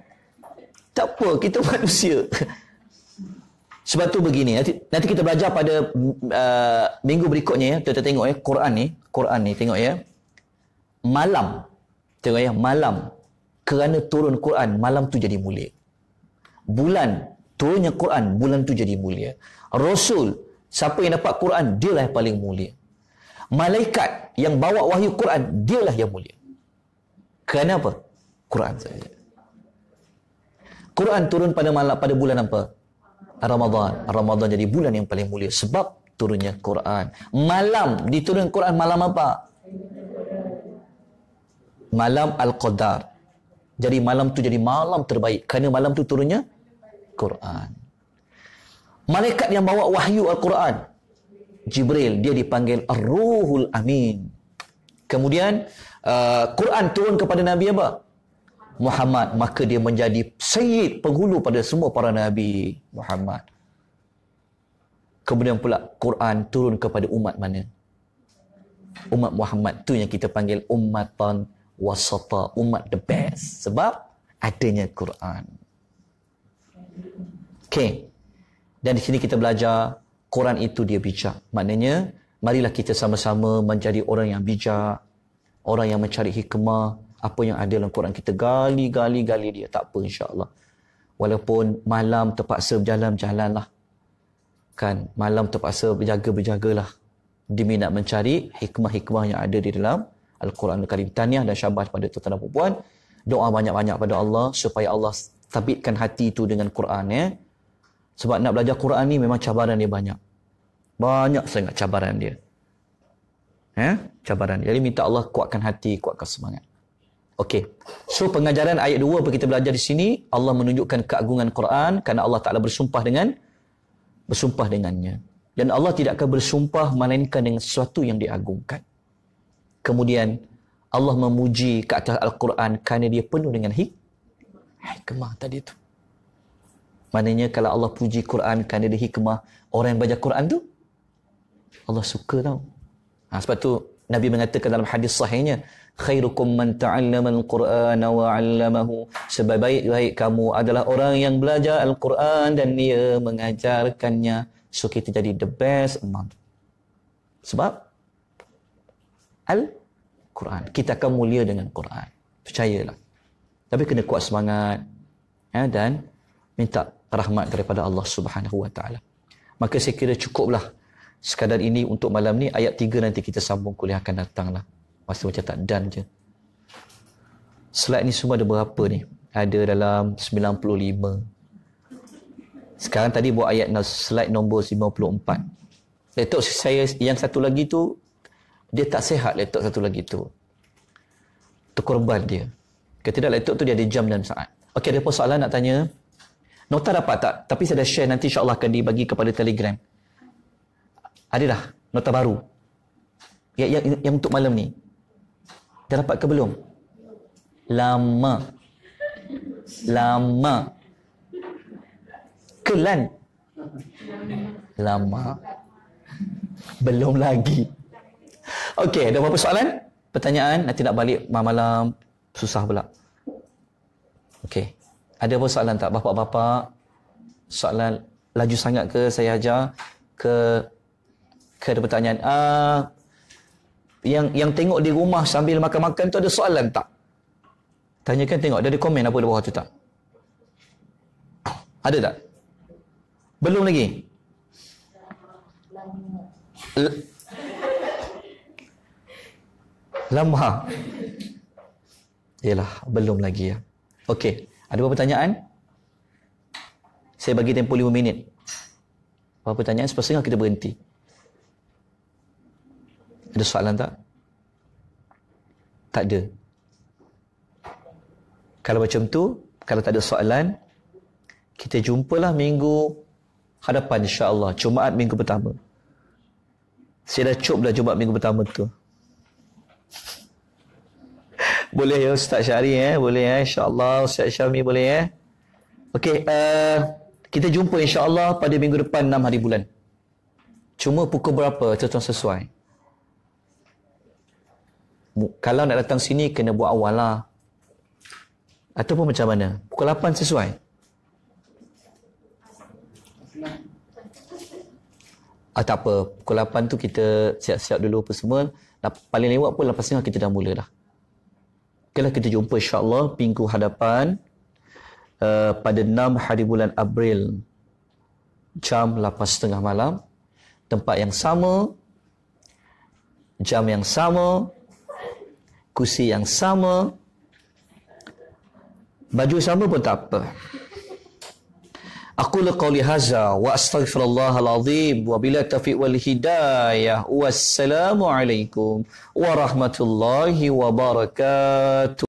Speaker 2: Tak apa, kita manusia. Sebab tu begini, nanti kita belajar pada minggu berikutnya ya. Kita tengok ya, Quran ni tengok ya. Malam. Tengok ya, malam. Kerana turun Quran, malam tu jadi mulia. Bulan turunnya Quran, bulan tu jadi mulia. Rasul, siapa yang dapat Quran, dialah yang paling mulia. Malaikat yang bawa wahyu Quran, dialah yang mulia. Kenapa? Quran saja. Quran turun pada bulan apa? Ramadan. Ramadan jadi bulan yang paling mulia sebab turunnya Quran. Malam diturunkan Quran malam apa? Malam Al-Qadar. Jadi malam tu jadi malam terbaik kerana malam tu turunnya Quran. Malaikat yang bawa wahyu Al-Quran, Jibril, dia dipanggil Ar-Ruhul Amin. Kemudian Quran turun kepada Nabi apa? Muhammad, maka dia menjadi sayyid, penghulu pada semua para Nabi Muhammad. Kemudian pula Quran turun kepada umat mana? Umat Muhammad, tu yang kita panggil ummatan wasata, umat the best, sebab adanya Quran. Okey. Dan di sini kita belajar Quran itu dia bijak. Maknanya marilah kita sama-sama menjadi orang yang bijak, orang yang mencari hikmah. Apa yang ada dalam Quran kita gali dia, tak apa insya-Allah. Walaupun malam terpaksa berjalan-jalanlah. Kan, malam terpaksa berjagalah demi nak mencari hikmah-hikmah yang ada di dalam Al-Quranul Karim. Tahniah dan syabas pada tuan-tuan dan puan. Doa banyak-banyak pada Allah supaya Allah sabitkan hati itu dengan Quran ya. Sebab nak belajar Quran ni memang cabaran dia banyak. Banyak sangat cabaran dia. Cabaran dia. Jadi minta Allah kuatkan hati, kuatkan semangat. Okey. So pengajaran ayat 2 apa kita belajar di sini, Allah menunjukkan keagungan Quran kerana Allah Taala bersumpah dengannya. Dan Allah tidak akan bersumpah melainkan dengan sesuatu yang diagungkan. Kemudian Allah memuji ke atas Al-Quran kerana dia penuh dengan hikmah tadi tu. Maknanya kalau Allah puji Quran kerana dia hikmah, orang yang baca Quran tu Allah suka tau. Sebab tu Nabi mengatakan dalam hadis sahihnya, khairukum man ta'allama al-Qur'ana wa 'allamahu. Sebaik-baik kamu adalah orang yang belajar Al-Quran dan dia mengajarkannya. So kita jadi the best among. Sebab Al-Quran. Kita akan mulia dengan Quran. Percayalah. Tapi kena kuat semangat dan minta rahmat daripada Allah Subhanahu wa taala. Maka saya kira cukuplah sekadar ini untuk malam ni. Ayat 3 nanti kita sambung kuliah akan datanglah. Masa macam tak done je. Slide ni semua ada berapa ni? Ada dalam 95. Sekarang tadi buat ayat slide nombor 54. Laptop saya yang satu lagi tu, dia tak sihat laptop satu lagi tu. Terkorban dia. Ketika laptop tu dia ada jam dan saat. Okey, ada apa soalan nak tanya? Nota dapat tak? Tapi saya dah share, nanti insya-Allah akan dibagi kepada Telegram. Ada dah nota baru. Yang untuk malam ni. Dah dapat ke belum? Lama. Kelan. Lama. Belum lagi. Okey, ada apa-apa soalan? Pertanyaan? Nanti nak balik malam susah pula. Okey. Ada apa soalan tak? Bapak-bapak, soalan laju sangat ke saya ajar? Ke ada pertanyaan? Yang tengok di rumah sambil makan-makan tu ada soalan tak? Tanyakan tengok. Dia ada komen apa di bawah tu tak? Ada tak? Belum lagi? Lama. Yalah, belum lagi ya. Okey. Ada apa pertanyaan? Saya bagi tempoh 5 minit. Apa pertanyaan? Sepatutnya kita berhenti. Ada soalan tak? Tak ada. Kalau macam tu, kalau tak ada soalan, kita jumpalah minggu hadapan insya-Allah. Jumaat minggu pertama. Saya dah cop dah Jumaat minggu pertama tu. Boleh ya Ustaz Syahri boleh insya-Allah. Ustaz Syahmi boleh Okey, kita jumpa insya-Allah pada minggu depan 6 hari bulan. Cuma pukul berapa tuan-tuan sesuai? Kalau nak datang sini kena buat awal lah. Ataupun macam mana? Pukul 8 sesuai? Tak apa. Pukul 8 tu kita siap-siap dulu apa semua. Paling lewat pun lepas ni kita dah mula dah. Okeylah, kita jumpa insya-Allah minggu hadapan pada 6 hari bulan April jam 8.30 malam, tempat yang sama, jam yang sama, kursi yang sama, baju sama pun tak apa. Aqulu qawli hadza wa astaghfirullahal azim wa bila taufiq wal hidayah. Wassalamu alaikum warahmatullahi wabarakatuh.